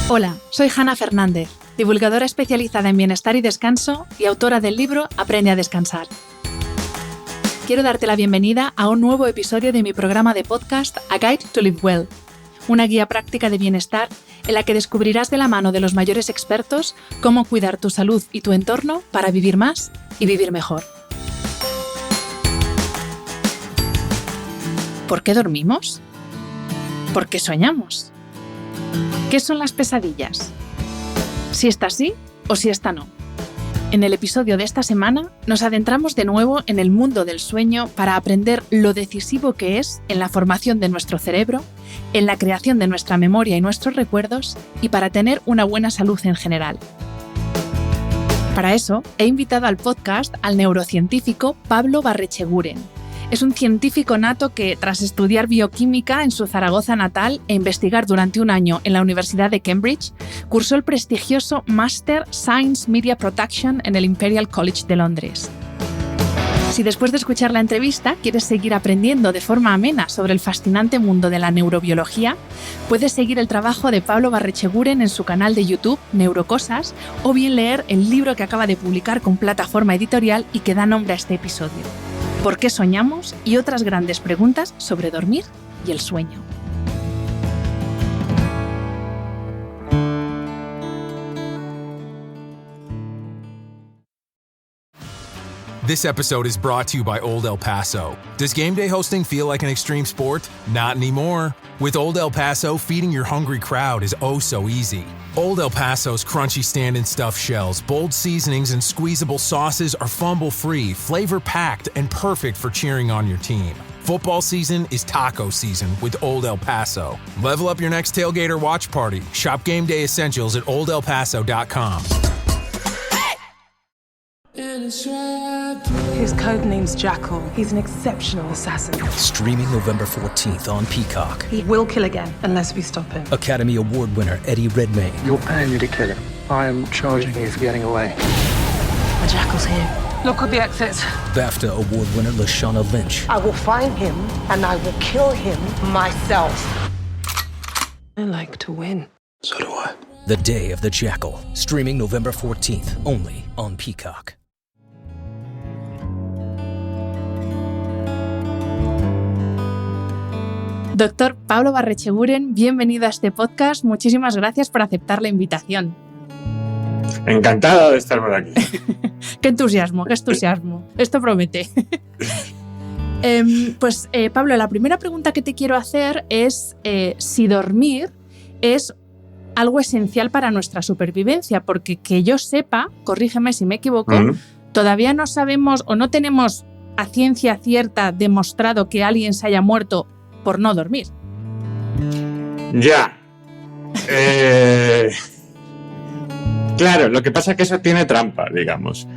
Hola, soy Hanna Fernández, divulgadora especializada en bienestar y descanso y autora del libro Aprende a descansar. Quiero darte la bienvenida a un nuevo episodio de mi programa de podcast A Guide to Live Well, una guía práctica de bienestar en la que descubrirás de la mano de los mayores expertos cómo cuidar tu salud y tu entorno para vivir más y vivir mejor. ¿Por qué dormimos? ¿Por qué soñamos? ¿Qué son las pesadillas? Si esta sí o si esta no. En el episodio de esta semana nos adentramos de nuevo en el mundo del sueño para aprender lo decisivo que es en la formación de nuestro cerebro, en la creación de nuestra memoria y nuestros recuerdos y para tener una buena salud en general. Para eso he invitado al podcast al neurocientífico Pablo Barrecheguren. Es un científico nato que, tras estudiar bioquímica en su Zaragoza natal e investigar durante un año en la Universidad de Cambridge, cursó el prestigioso Master Science Media Production en el Imperial College de Londres. Si después de escuchar la entrevista quieres seguir aprendiendo de forma amena sobre el fascinante mundo de la neurobiología, puedes seguir el trabajo de Pablo Barrecheguren en su canal de YouTube Neurocosas o bien leer el libro que acaba de publicar con Plataforma Editorial y que da nombre a este episodio. ¿Por qué soñamos? Y otras grandes preguntas sobre dormir y el sueño. This episode is brought to you by Old El Paso. Does game day hosting feel like an extreme sport? Not anymore. With Old El Paso, feeding your hungry crowd is oh so easy. Old El Paso's crunchy stand-and stuffed shells, bold seasonings, and squeezable sauces are fumble-free, flavor-packed, and perfect for cheering on your team. Football season is taco season with Old El Paso. Level up your next tailgate or watch party. Shop game day essentials at oldelpaso.com. His code name's Jackal. He's an exceptional assassin. Streaming November 14th on Peacock. He will kill again unless we stop him. Academy Award winner Eddie Redmayne. You're paying me to kill him. I am charging you for getting away. The Jackal's here. Look at the exits. BAFTA Award winner Lashana Lynch. I will find him and I will kill him myself. I like to win. So do I. The Day of the Jackal. Streaming November 14th, only on Peacock. Doctor Pablo Barrecheguren, bienvenido a este podcast. Muchísimas gracias por aceptar la invitación. Encantado de estar por aquí. ¡Qué entusiasmo, qué entusiasmo! Esto promete. Pablo, la primera pregunta que te quiero hacer es si dormir es algo esencial para nuestra supervivencia, porque que yo sepa, corrígeme si me equivoco, todavía no sabemos o no tenemos a ciencia cierta demostrado que alguien se haya muerto por no dormir. Ya. Claro, lo que pasa es que eso tiene trampa, digamos.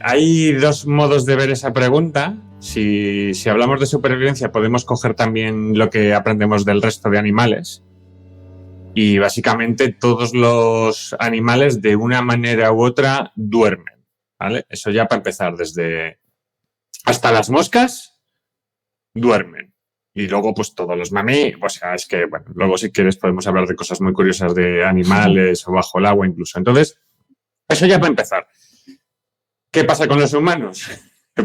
Hay dos modos de ver esa pregunta. Si hablamos de supervivencia, podemos coger también lo que aprendemos del resto de animales. Y básicamente todos los animales, de una manera u otra, duermen, ¿vale? Eso ya para empezar, desde hasta las moscas duermen. Y luego, pues, todos los mamíferos, o sea, es que, bueno, luego si quieres podemos hablar de cosas muy curiosas de animales o bajo el agua incluso. Entonces, eso ya para empezar. ¿Qué pasa con los humanos?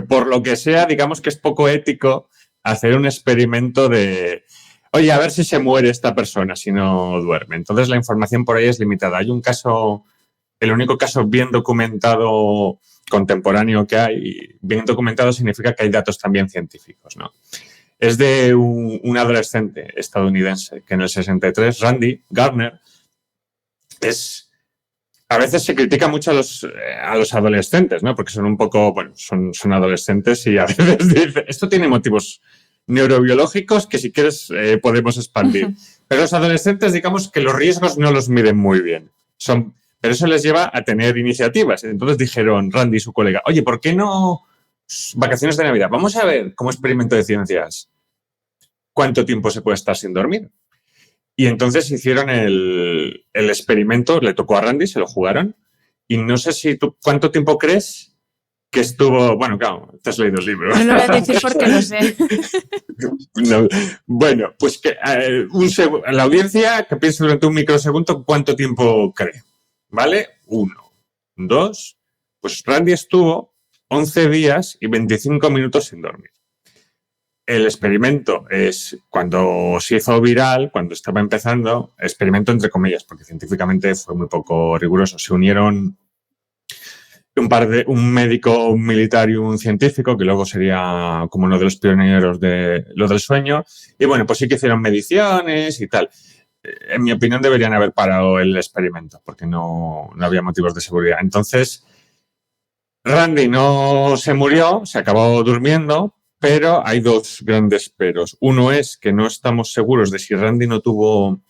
Por lo que sea, digamos que es poco ético hacer un experimento de, oye, a ver si se muere esta persona si no duerme. Entonces, la información por ahí es limitada. Hay un caso, el único caso bien documentado contemporáneo que hay, y bien documentado significa que hay datos también científicos, ¿no? Es de un adolescente estadounidense que en el 63, Randy Gardner, a veces se critica mucho a los adolescentes, ¿no? Porque son un poco, bueno, son adolescentes y a veces dice, esto tiene motivos neurobiológicos que si quieres podemos expandir. Pero los adolescentes, digamos que los riesgos no los miden muy bien. Pero eso les lleva a tener iniciativas. Entonces dijeron Randy y su colega, oye, ¿por qué no vacaciones de Navidad? Vamos a ver, como experimento de ciencias, cuánto tiempo se puede estar sin dormir. Y entonces hicieron el experimento, le tocó a Randy, se lo jugaron. Y no sé si tú, ¿cuánto tiempo crees que estuvo... Bueno, claro, te has leído el libro. No lo voy a decir porque lo sé. No. Bueno, pues que la audiencia que piense durante un microsegundo cuánto tiempo cree, ¿vale? 1, 2... Pues Randy estuvo 11 días y 25 minutos sin dormir. El experimento es cuando se hizo viral, cuando estaba empezando, experimento entre comillas, porque científicamente fue muy poco riguroso. Se unieron un médico, un militar y un científico, que luego sería como uno de los pioneros de lo del sueño. Y bueno, pues sí que hicieron mediciones y tal. En mi opinión deberían haber parado el experimento, porque no había motivos de seguridad. Entonces, Randy no se murió, se acabó durmiendo, pero hay 2 grandes peros. Uno es que no estamos seguros de si Randy no tuvo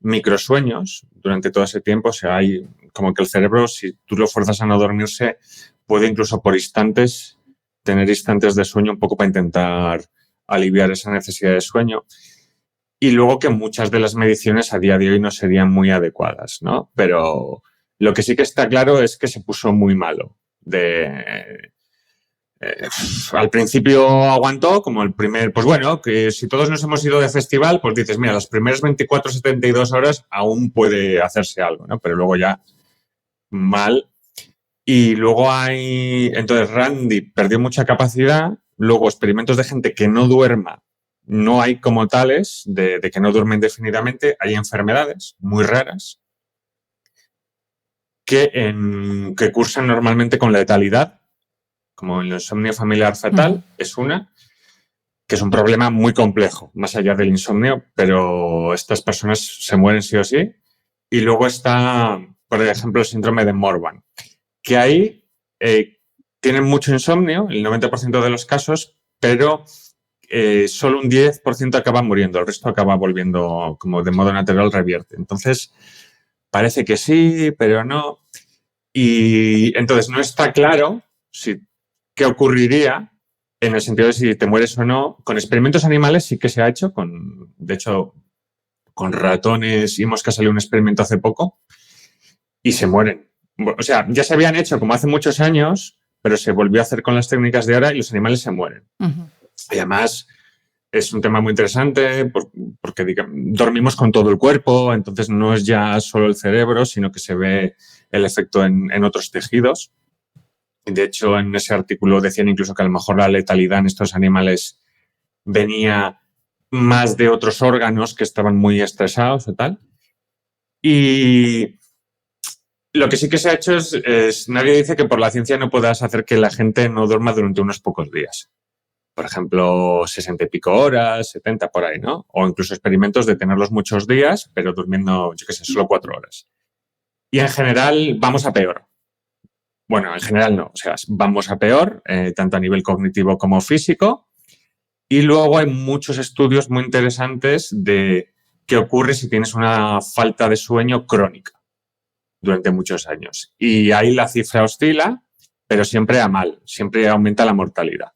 microsueños durante todo ese tiempo. O sea, hay como que el cerebro, si tú lo fuerzas a no dormirse, puede incluso por instantes tener instantes de sueño un poco para intentar aliviar esa necesidad de sueño. Y luego que muchas de las mediciones a día de hoy no serían muy adecuadas, ¿no? Pero lo que sí que está claro es que se puso muy malo. Al principio aguantó como el primer, pues bueno, que si todos nos hemos ido de festival, pues dices, mira, las primeras 24, 72 horas aún puede hacerse algo, ¿no? Pero luego ya mal. Y luego entonces Randy perdió mucha capacidad, luego experimentos de gente que no duerma, no hay como tales, de que no duermen indefinidamente, hay enfermedades muy raras que cursan normalmente con letalidad, como el insomnio familiar fetal, es una, que es un problema muy complejo, más allá del insomnio, pero estas personas se mueren sí o sí. Y luego está, por ejemplo, el síndrome de Morvan, que ahí tienen mucho insomnio, el 90% de los casos, pero solo un 10% acaba muriendo, el resto acaba volviendo como de modo natural, revierte. Entonces, parece que sí, pero no. Y entonces no está claro qué ocurriría en el sentido de si te mueres o no. Con experimentos animales sí que se ha hecho. De hecho, con ratones y moscas salió un experimento hace poco y se mueren. O sea, ya se habían hecho como hace muchos años, pero se volvió a hacer con las técnicas de ahora y los animales se mueren. Y además es un tema muy interesante porque dormimos con todo el cuerpo, entonces no es ya solo el cerebro, sino que se ve el efecto en otros tejidos. De hecho, en ese artículo decían incluso que a lo mejor la letalidad en estos animales venía más de otros órganos que estaban muy estresados o tal. Y lo que sí que se ha hecho es nadie dice que por la ciencia no puedas hacer que la gente no duerma durante unos pocos días. Por ejemplo, 60 y pico horas, 70 por ahí, ¿no? O incluso experimentos de tenerlos muchos días, pero durmiendo, yo qué sé, solo 4 horas. Y en general vamos a peor. Bueno, en general no. O sea, vamos a peor, tanto a nivel cognitivo como físico. Y luego hay muchos estudios muy interesantes de qué ocurre si tienes una falta de sueño crónica durante muchos años. Y ahí la cifra oscila, pero siempre a mal. Siempre aumenta la mortalidad.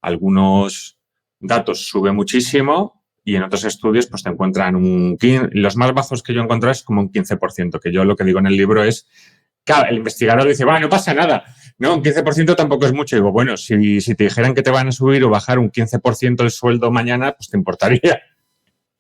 Algunos datos sube muchísimo y en otros estudios pues te encuentran un 15%. Los más bajos que yo he encontrado es como un 15%, que yo lo que digo en el libro es, claro, el investigador dice, no pasa nada. No, un 15% tampoco es mucho. Y digo, bueno, si te dijeran que te van a subir o bajar un 15% el sueldo mañana, pues te importaría.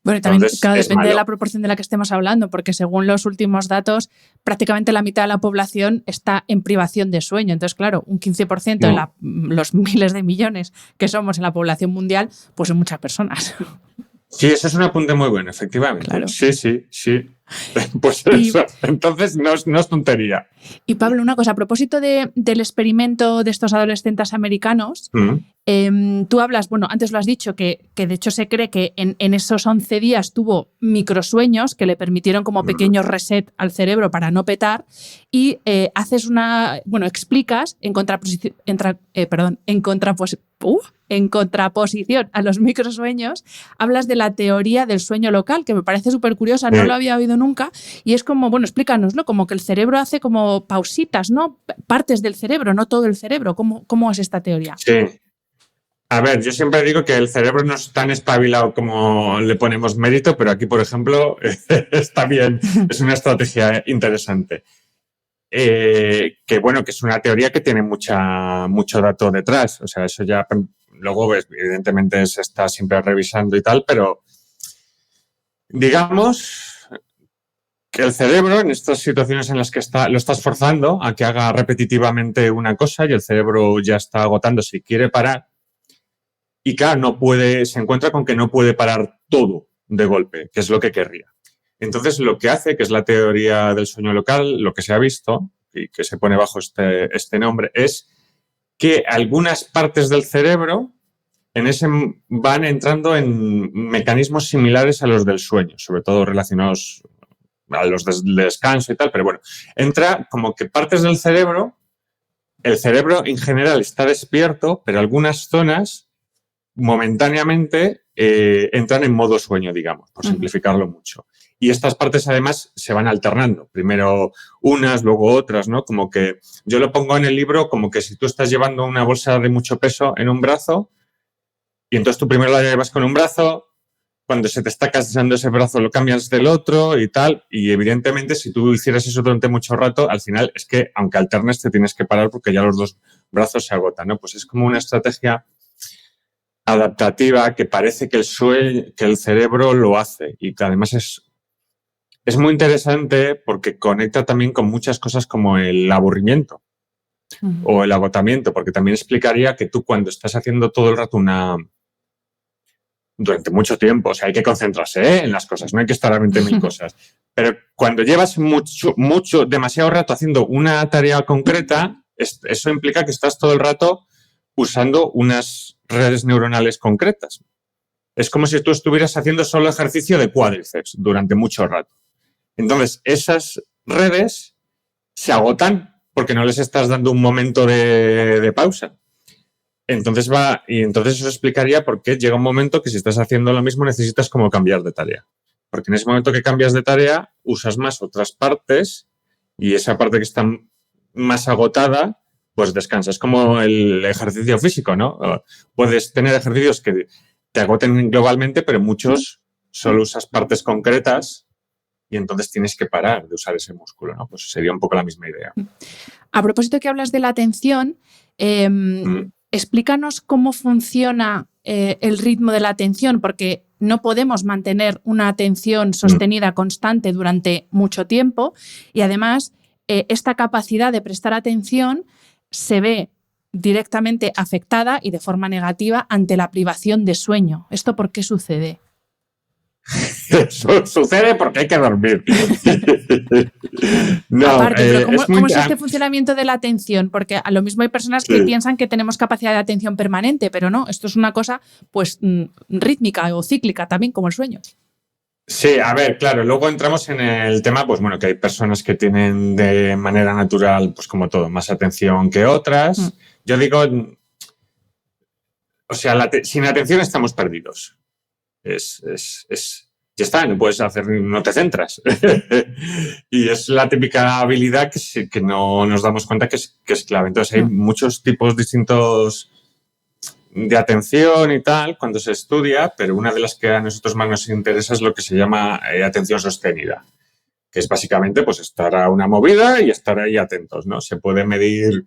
Bueno, también Entonces, claro, depende malo. de la proporción de la que estemos hablando, porque según los últimos datos, prácticamente la mitad de la población está en privación de sueño. Entonces, claro, un 15% de los miles de millones que somos en la población mundial, pues son muchas personas. Sí, eso es un apunte muy bueno, efectivamente. Claro. Sí. Pues eso. Entonces no es tontería. Y Pablo, una cosa, a propósito del experimento de estos adolescentes americanos, tú hablas, bueno, antes lo has dicho, que de hecho se cree que en esos 11 días tuvo microsueños que le permitieron como pequeño reset al cerebro para no petar y explicas en contraposición a los microsueños, hablas de la teoría del sueño local, que me parece súper curiosa, no lo había oído nunca, y es como, bueno, explícanoslo, como que el cerebro hace como pausitas, ¿no? Partes del cerebro, no todo el cerebro. ¿Cómo es esta teoría? Sí. A ver, yo siempre digo que el cerebro no es tan espabilado como le ponemos mérito, pero aquí, por ejemplo, está bien, es una estrategia interesante. que bueno, que es una teoría que tiene mucho dato detrás. O sea, eso ya luego evidentemente se está siempre revisando y tal, pero digamos que el cerebro en estas situaciones en las que lo estás forzando a que haga repetitivamente una cosa y el cerebro ya está agotando si quiere parar y claro, se encuentra con que no puede parar todo de golpe, que es lo que querría. Entonces, lo que hace, que es la teoría del sueño local, lo que se ha visto y que se pone bajo este nombre, es que algunas partes del cerebro van entrando en mecanismos similares a los del sueño, sobre todo relacionados a los del descanso y tal, pero bueno, entra como que partes del cerebro, el cerebro en general está despierto, pero algunas zonas momentáneamente entran en modo sueño, digamos, por simplificarlo mucho. Y estas partes, además, se van alternando. Primero unas, luego otras, ¿no? Como que yo lo pongo en el libro como que si tú estás llevando una bolsa de mucho peso en un brazo y entonces tú primero la llevas con un brazo, cuando se te está cansando ese brazo lo cambias del otro y tal. Y evidentemente, si tú hicieras eso durante mucho rato, al final es que, aunque alternes, te tienes que parar porque ya los dos brazos se agotan, ¿no? Pues es como una estrategia adaptativa que parece que el cerebro lo hace y que además es muy interesante porque conecta también con muchas cosas como el aburrimiento o el agotamiento, porque también explicaría que tú cuando estás haciendo todo el rato durante mucho tiempo, o sea, hay que concentrarse en las cosas, no hay que estar a 20.000 cosas, pero cuando llevas demasiado rato haciendo una tarea concreta, eso implica que estás todo el rato usando unas redes neuronales concretas. Es como si tú estuvieras haciendo solo ejercicio de cuádriceps durante mucho rato. Entonces, esas redes se agotan porque no les estás dando un momento de pausa. Entonces eso explicaría por qué llega un momento que si estás haciendo lo mismo necesitas como cambiar de tarea. Porque en ese momento que cambias de tarea usas más otras partes y esa parte que está más agotada pues descansa. Es como el ejercicio físico, ¿no? Puedes tener ejercicios que te agoten globalmente, pero muchos solo usas partes concretas y entonces tienes que parar de usar ese músculo, ¿no? Pues sería un poco la misma idea. A propósito que hablas de la atención, explícanos cómo funciona el ritmo de la atención, porque no podemos mantener una atención sostenida constante durante mucho tiempo y además esta capacidad de prestar atención se ve directamente afectada y de forma negativa ante la privación de sueño. ¿Esto por qué sucede? Sucede porque hay que dormir. No, aparte, pero ¿cómo es este funcionamiento de la atención? Porque a lo mismo hay personas que piensan que tenemos capacidad de atención permanente, pero no, esto es una cosa pues rítmica o cíclica también, como el sueño. Sí, a ver, claro, luego entramos en el tema, pues bueno, que hay personas que tienen de manera natural, pues como todo, más atención que otras. Yo digo, o sea, sin atención estamos perdidos. Ya está, no puedes hacer, no te centras. Y es la típica habilidad que no nos damos cuenta que es clave. Entonces hay muchos tipos distintos de atención y tal cuando se estudia, pero una de las que a nosotros más nos interesa es lo que se llama atención sostenida, que es básicamente pues estar a una movida y estar ahí atentos, ¿no? Se puede medir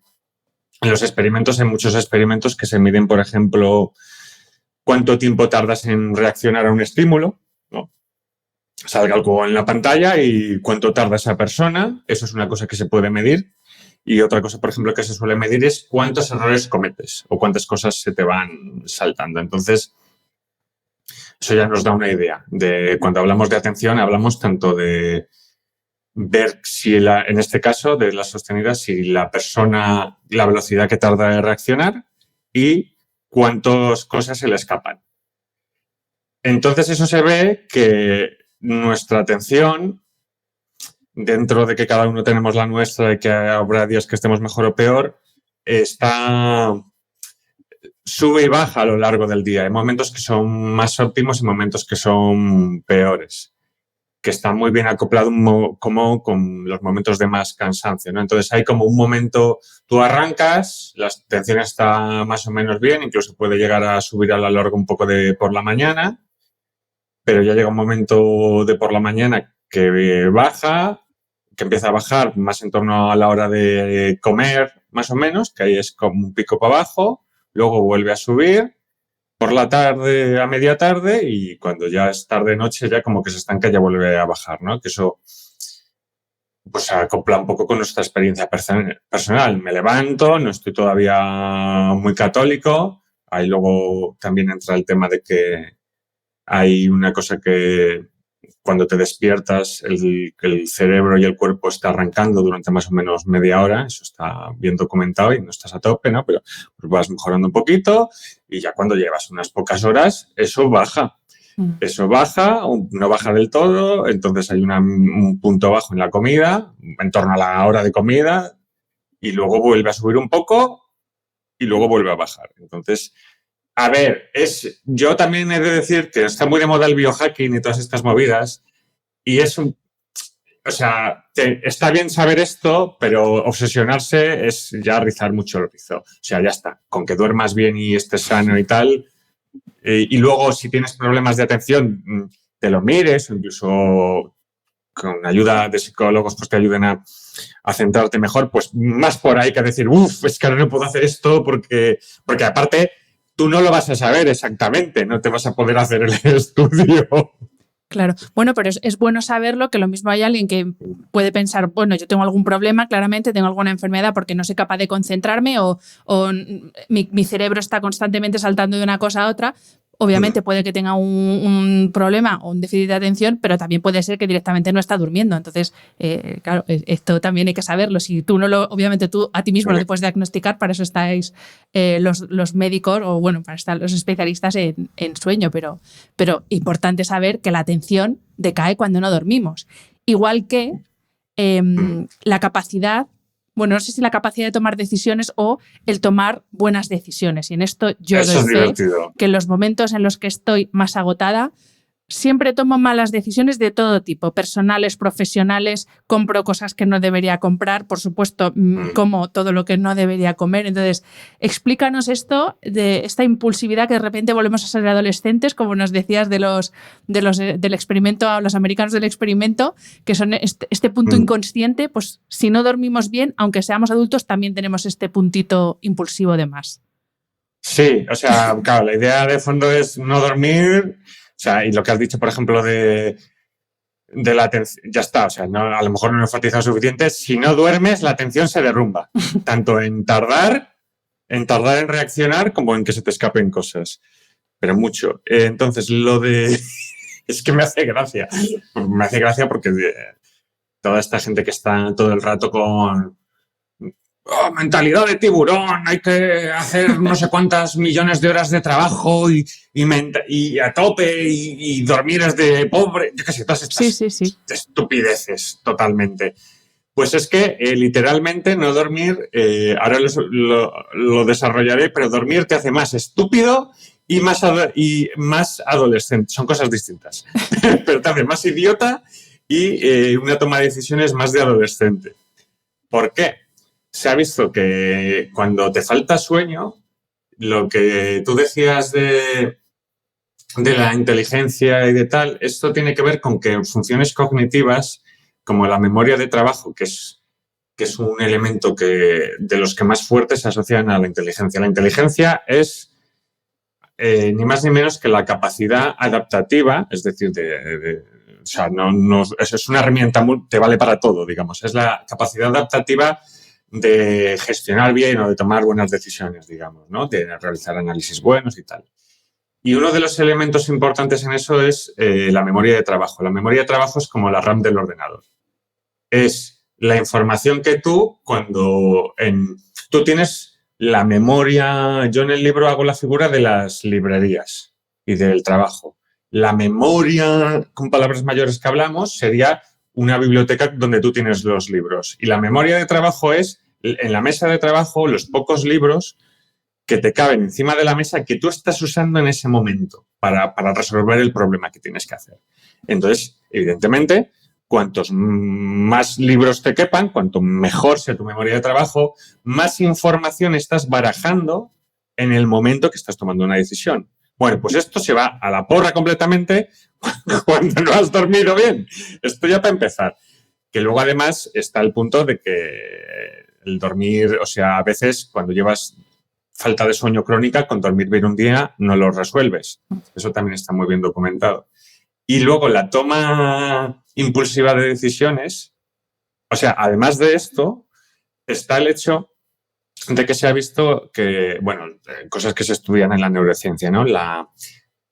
en los experimentos, hay muchos experimentos que se miden, por ejemplo, cuánto tiempo tardas en reaccionar a un estímulo, ¿no? Salga algo en la pantalla y cuánto tarda esa persona, eso es una cosa que se puede medir. Y otra cosa, por ejemplo, que se suele medir es cuántos errores cometes o cuántas cosas se te van saltando. Entonces, eso ya nos da una idea. Cuando hablamos de atención, hablamos tanto de ver si, en este caso, de la sostenida, si la persona, la velocidad que tarda en reaccionar y cuántas cosas se le escapan. Entonces, eso se ve que nuestra atención, dentro de que cada uno tenemos la nuestra y que habrá días que estemos mejor o peor, sube y baja a lo largo del día. Hay momentos que son más óptimos y momentos que son peores, que está muy bien acoplado como con los momentos de más cansancio, ¿no? Entonces hay como un momento, tú arrancas, la atención está más o menos bien, incluso puede llegar a subir a lo largo un poco de por la mañana, pero ya llega un momento de por la mañana que baja, que empieza a bajar más en torno a la hora de comer, más o menos, que ahí es como un pico para abajo, luego vuelve a subir por la tarde a media tarde y cuando ya es tarde-noche ya como que se estanca y ya vuelve a bajar, ¿no? Que eso pues se acopla un poco con nuestra experiencia personal. Me levanto, no estoy todavía muy católico, ahí luego también entra el tema de que hay una cosa que cuando te despiertas el cerebro y el cuerpo está arrancando durante más o menos media hora, eso está bien documentado y no estás a tope, ¿no? Pero pues vas mejorando un poquito y ya cuando llevas unas pocas horas, eso baja. Eso baja, no baja del todo, entonces hay un punto bajo en la comida, en torno a la hora de comida, y luego vuelve a subir un poco y luego vuelve a bajar. Entonces, a ver, yo también he de decir que está muy de moda el biohacking y todas estas movidas, y está bien saber esto, pero obsesionarse es ya rizar mucho el rizo. O sea, ya está, con que duermas bien y estés sano y tal. Y luego, si tienes problemas de atención, te lo mires o incluso con ayuda de psicólogos pues te ayuden a centrarte mejor, pues más por ahí que decir, es que ahora no puedo hacer esto porque aparte tú no lo vas a saber exactamente, no te vas a poder hacer el estudio. Claro, bueno, pero es bueno saberlo, que lo mismo hay alguien que puede pensar, bueno, yo tengo algún problema, claramente tengo alguna enfermedad porque no soy capaz de concentrarme o mi cerebro está constantemente saltando de una cosa a otra. Obviamente puede que tenga un problema o un déficit de atención, pero también puede ser que directamente no está durmiendo. Entonces, claro, esto también hay que saberlo. Si tú obviamente tú a ti mismo no te puedes diagnosticar, para eso estáis los médicos o bueno, para estar los especialistas en sueño, pero importante saber que la atención decae cuando no dormimos. Igual que la capacidad, bueno, no sé si la capacidad de tomar decisiones o el tomar buenas decisiones. Y en esto yo doy fe que en los momentos en los que estoy más agotada, siempre tomo malas decisiones de todo tipo, personales, profesionales, compro cosas que no debería comprar, por supuesto, como todo lo que no debería comer. Entonces, explícanos esto, de esta impulsividad que de repente volvemos a ser adolescentes, como nos decías del experimento, a los americanos del experimento, que son este punto inconsciente, pues si no dormimos bien, aunque seamos adultos, también tenemos este puntito impulsivo de más. Sí, o sea, claro, la idea de fondo es no dormir. O sea, y lo que has dicho, por ejemplo, de la atención, ya está, o sea, a lo mejor no he enfatizado suficiente. Si no duermes, la atención se derrumba, tanto en tardar en reaccionar como en que se te escapen cosas, pero mucho. Entonces, es que me hace gracia porque toda esta gente que está todo el rato con mentalidad de tiburón, hay que hacer no sé cuántas millones de horas de trabajo y a tope y dormir es de pobre, yo qué sé, todas estas estupideces totalmente. Pues es que literalmente no dormir, ahora lo desarrollaré, pero dormir te hace más estúpido y más adolescente. Son cosas distintas, pero te hace más idiota y una toma de decisiones más de adolescente. ¿Por qué? Se ha visto que cuando te falta sueño, lo que tú decías de la inteligencia y de tal, esto tiene que ver con que funciones cognitivas como la memoria de trabajo, que es un elemento de los que más fuertes se asocian a la inteligencia. La inteligencia es ni más ni menos que la capacidad adaptativa, es decir, o sea, es una herramienta, te vale para todo, digamos. Es la capacidad adaptativa de gestionar bien o de tomar buenas decisiones, digamos, ¿no? De realizar análisis buenos y tal. Y uno de los elementos importantes en eso es la memoria de trabajo. La memoria de trabajo es como la RAM del ordenador. Es la información que tú tienes la memoria. Yo en el libro hago la figura de las librerías y del trabajo. La memoria, con palabras mayores que hablamos, sería una biblioteca donde tú tienes los libros. Y la memoria de trabajo es, en la mesa de trabajo, los pocos libros que te caben encima de la mesa que tú estás usando en ese momento para resolver el problema que tienes que hacer. Entonces, evidentemente, cuantos más libros te quepan, cuanto mejor sea tu memoria de trabajo, más información estás barajando en el momento que estás tomando una decisión. Bueno, pues esto se va a la porra completamente cuando no has dormido bien. Esto ya para empezar. Que luego además está el punto de que el dormir, o sea, a veces cuando llevas falta de sueño crónica, con dormir bien un día no lo resuelves. Eso también está muy bien documentado. Y luego la toma impulsiva de decisiones, o sea, además de esto, está el hecho de que se ha visto que, bueno, cosas que se estudian en la neurociencia, ¿no?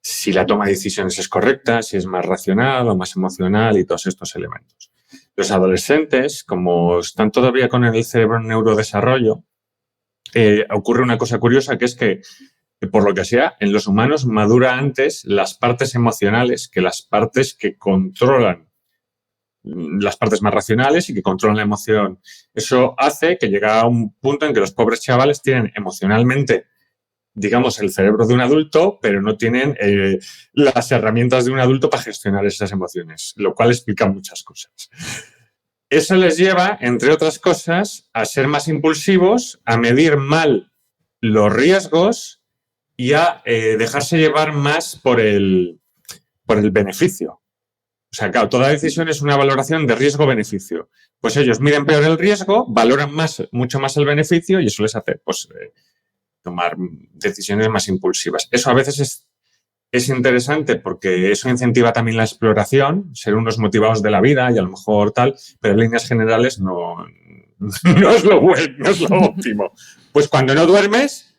Si la toma de decisiones es correcta, si es más racional o más emocional y todos estos elementos. Los adolescentes, como están todavía con el cerebro en neurodesarrollo, ocurre una cosa curiosa, que es que, por lo que sea, en los humanos madura antes las partes emocionales que las partes que controlan las partes más racionales y que controlan la emoción. Eso hace que llegue a un punto en que los pobres chavales tienen emocionalmente, digamos, el cerebro de un adulto, pero no tienen las herramientas de un adulto para gestionar esas emociones, lo cual explica muchas cosas. Eso les lleva, entre otras cosas, a ser más impulsivos, a medir mal los riesgos y a dejarse llevar más por el beneficio. O sea, claro, toda decisión es una valoración de riesgo-beneficio. Pues ellos miden peor el riesgo, valoran mucho más el beneficio y eso les hace tomar decisiones más impulsivas. Eso a veces es interesante porque eso incentiva también la exploración, ser unos motivados de la vida y a lo mejor tal, pero en líneas generales no es lo bueno, no es lo óptimo. Pues cuando no duermes,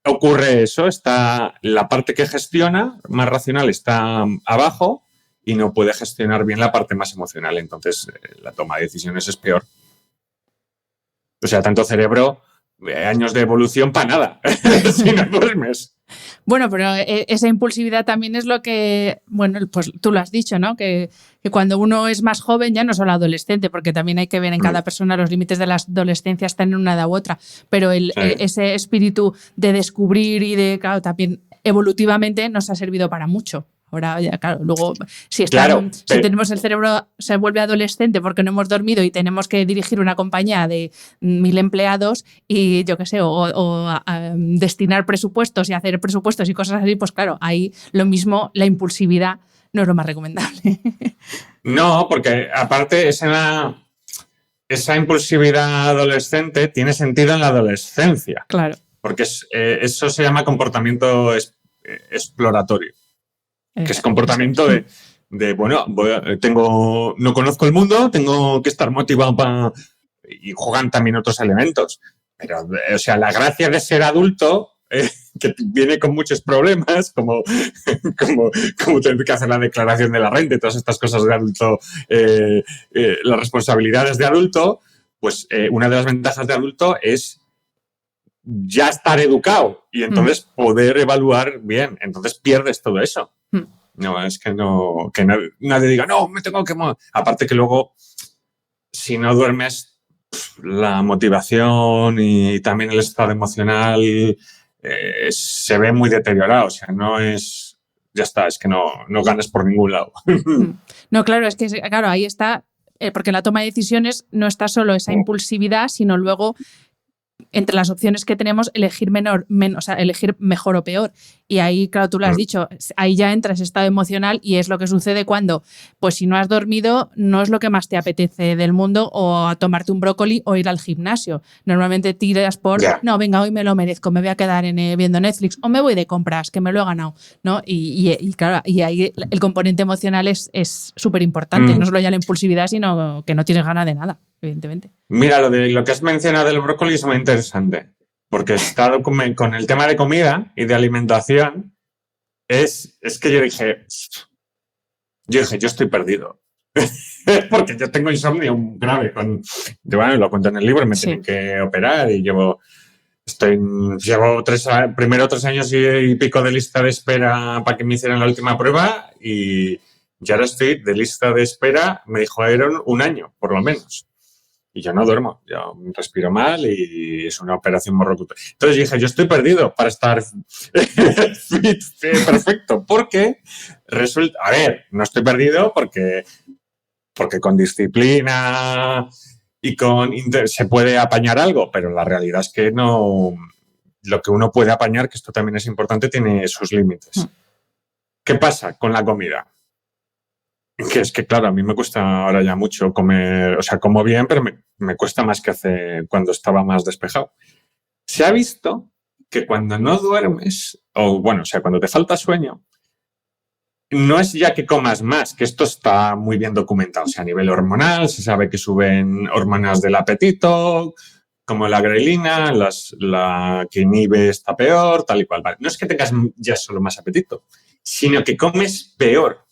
ocurre eso, está la parte que gestiona, más racional, está abajo y no puede gestionar bien la parte más emocional. Entonces, la toma de decisiones es peor. O sea, tanto cerebro, años de evolución para nada, si no duermes. Bueno, pero esa impulsividad también es lo que, bueno, pues tú lo has dicho, ¿no? Que cuando uno es más joven, ya no solo adolescente, porque también hay que ver en cada persona los límites de la adolescencia están en una edad u otra, pero ese espíritu de descubrir y de, claro, también evolutivamente nos ha servido para mucho. Ahora, ya, claro, luego, si tenemos el cerebro, se vuelve adolescente porque no hemos dormido y tenemos que dirigir una compañía de 1.000 empleados y yo qué sé, o destinar presupuestos y hacer presupuestos y cosas así, pues claro, ahí lo mismo, la impulsividad no es lo más recomendable. No, porque aparte esa impulsividad adolescente tiene sentido en la adolescencia. Claro. Porque eso se llama comportamiento exploratorio. Que es comportamiento bueno, no conozco el mundo, tengo que estar motivado para... Y juegan también otros elementos. Pero, o sea, la gracia de ser adulto, que viene con muchos problemas, como tener que hacer la declaración de la renta y todas estas cosas de adulto, las responsabilidades de adulto, pues una de las ventajas de adulto es ya estar educado y entonces poder evaluar bien. Entonces pierdes todo eso. No, es que nadie diga, no, me tengo que... Aparte que luego, si no duermes, la motivación y también el estado emocional se ve muy deteriorado. O sea, no es... Ya está, es que no ganas por ningún lado. No, claro, es que claro, ahí está, porque en la toma de decisiones no está solo esa impulsividad, sino luego entre las opciones que tenemos, elegir elegir mejor o peor. Y ahí, claro, tú lo has dicho, ahí ya entra ese estado emocional y es lo que sucede cuando, pues si no has dormido, no es lo que más te apetece del mundo o a tomarte un brócoli o ir al gimnasio. Normalmente tiras por, no, venga, hoy me lo merezco, me voy a quedar viendo Netflix o me voy de compras, que me lo he ganado, ¿no? Y claro, y ahí el componente emocional es súper importante, no solo ya la impulsividad, sino que no tienes ganas de nada, evidentemente. Mira, lo que has mencionado del brócoli es muy interesante, porque está con el tema de comida y de alimentación, es que yo dije, yo estoy perdido. Porque yo tengo insomnio grave. Bueno, lo cuento en el libro, me tienen que operar y llevo 3 años y pico de lista de espera para que me hicieran la última prueba y ahora estoy de lista de espera, me dijeron 1 año, por lo menos. Y yo no duermo, yo respiro mal y es una operación morrocotuda. Entonces dije, yo estoy perdido para estar fit, perfecto. Porque resulta, a ver, no estoy perdido porque con disciplina y se puede apañar algo, pero la realidad es que no. Lo que uno puede apañar, que esto también es importante, tiene sus límites. ¿Qué pasa con la comida? Que es que, claro, a mí me cuesta ahora ya mucho comer, o sea, como bien, pero me cuesta más que hace cuando estaba más despejado. Se ha visto que cuando no duermes, o bueno, o sea, cuando te falta sueño, no es ya que comas más, que esto está muy bien documentado. O sea, a nivel hormonal se sabe que suben hormonas del apetito, como la grelina, la que inhibe está peor, tal y cual. Vale. No es que tengas ya solo más apetito, sino que comes peor.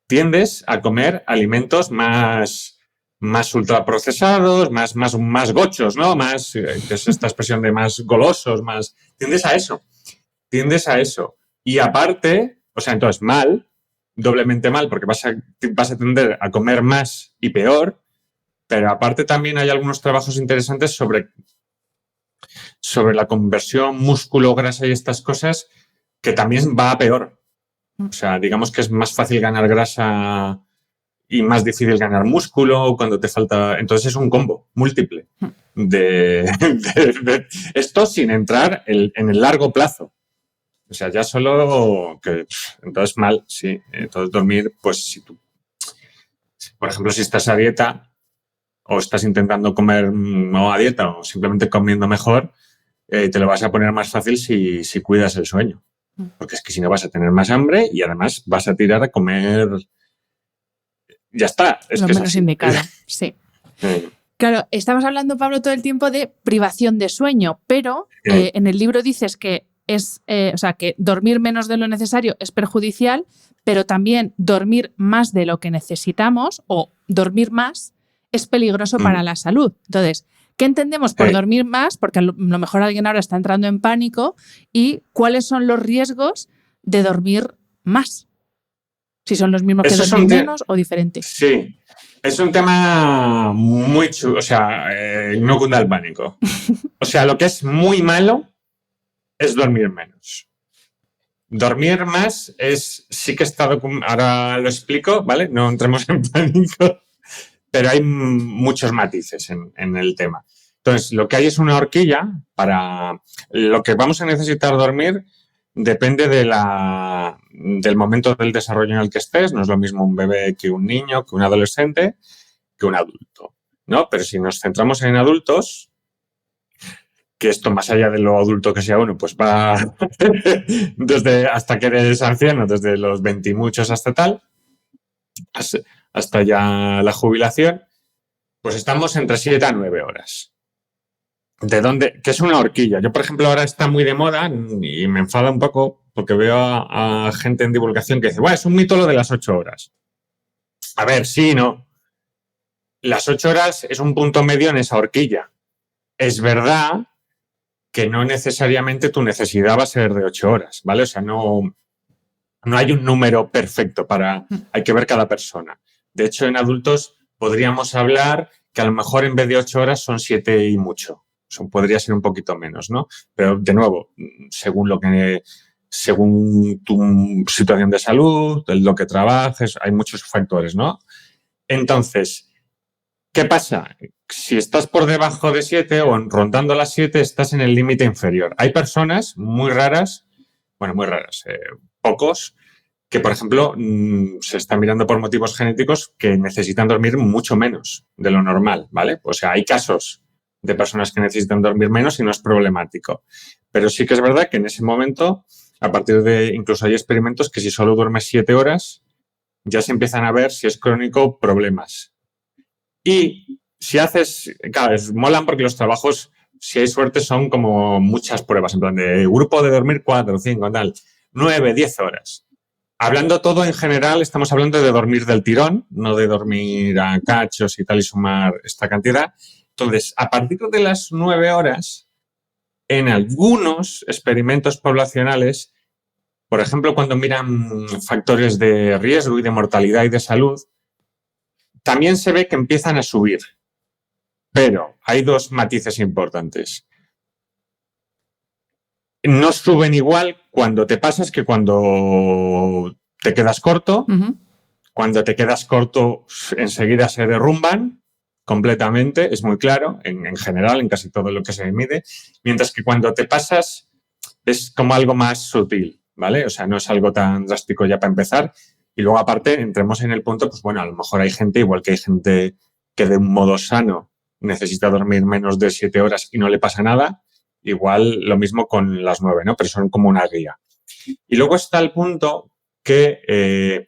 Tiendes a comer alimentos más ultraprocesados, más gochos, ¿no? Más, que es esta expresión de más golosos, más... Tiendes a eso. Y aparte, o sea, entonces mal, doblemente mal, porque vas a tender a comer más y peor, pero aparte también hay algunos trabajos interesantes sobre la conversión músculo-grasa y estas cosas, que también va a peor. O sea, digamos que es más fácil ganar grasa y más difícil ganar músculo cuando te falta... Entonces es un combo múltiple de esto sin entrar en el largo plazo. O sea, ya solo que... Entonces mal, sí. Entonces dormir, pues si tú... Por ejemplo, si estás a dieta o estás intentando comer no a dieta o simplemente comiendo mejor, te lo vas a poner más fácil si cuidas el sueño. Porque es que si no vas a tener más hambre y además vas a tirar a comer... Ya está. Es lo que menos es indicado, sí. Claro, estamos hablando, Pablo, todo el tiempo de privación de sueño, pero en el libro dices que que dormir menos de lo necesario es perjudicial, pero también dormir más de lo que necesitamos o dormir más es peligroso para la salud. Entonces, ¿qué entendemos por dormir más? Porque a lo mejor alguien ahora está entrando en pánico. ¿Y cuáles son los riesgos de dormir más? Si son los mismos que dormir menos o diferentes. Sí, es un tema muy chulo. O sea, no cunda el pánico. O sea, lo que es muy malo es dormir menos. Dormir más sí que está documentado. Ahora lo explico, ¿vale? No entremos en pánico. Pero hay muchos matices en el tema. Entonces, lo que hay es una horquilla para lo que vamos a necesitar dormir. Depende del momento del desarrollo en el que estés. No es lo mismo un bebé que un niño, que un adolescente, que un adulto, ¿no? Pero si nos centramos en adultos, que esto más allá de lo adulto que sea uno, pues va desde hasta que eres anciano, desde los 20 y muchos hasta tal, hasta ya la jubilación, pues estamos entre 7 a 9 horas. ¿De dónde? Que es una horquilla. Yo, por ejemplo, ahora está muy de moda y me enfada un poco porque veo a gente en divulgación que dice, bueno, es un mito lo de las 8 horas. A ver, sí, no. Las 8 horas es un punto medio en esa horquilla. Es verdad que no necesariamente tu necesidad va a ser de 8 horas, ¿vale? O sea, no hay un número perfecto hay que ver cada persona. De hecho, en adultos podríamos hablar que a lo mejor en vez de 8 horas son 7 y mucho. Podría ser un poquito menos, ¿no? Pero, de nuevo, según tu situación de salud, lo que trabajes, hay muchos factores, ¿no? Entonces, ¿qué pasa? Si estás por debajo de 7 o rondando las 7, estás en el límite inferior. Hay personas muy raras, pocos, que, por ejemplo, se están mirando por motivos genéticos que necesitan dormir mucho menos de lo normal, ¿vale? O sea, hay casos de personas que necesitan dormir menos y no es problemático. Pero sí que es verdad que en ese momento, a partir de, incluso hay experimentos que si solo duermes 7 horas, ya se empiezan a ver si es crónico problemas. Y si haces, claro, molan porque los trabajos, si hay suerte, son como muchas pruebas, en plan de grupo de dormir 4, 5, tal, 9, 10 horas. Hablando todo en general, estamos hablando de dormir del tirón, no de dormir a cachos y tal y sumar esta cantidad. Entonces, a partir de las 9 horas, en algunos experimentos poblacionales, por ejemplo, cuando miran factores de riesgo y de mortalidad y de salud, también se ve que empiezan a subir. Pero hay dos matices importantes. No suben igual cuando te pasas que cuando te quedas corto. Uh-huh. Cuando te quedas corto, enseguida se derrumban completamente, es muy claro, en general, en casi todo lo que se mide. Mientras que cuando te pasas es como algo más sutil, ¿vale? O sea, no es algo tan drástico ya para empezar. Y luego, aparte, entremos en el punto, pues bueno, a lo mejor hay gente, igual que hay gente que de un modo sano necesita dormir menos de 7 horas y no le pasa nada, igual lo mismo con las 9, ¿no? Pero son como una guía. Y luego está el punto que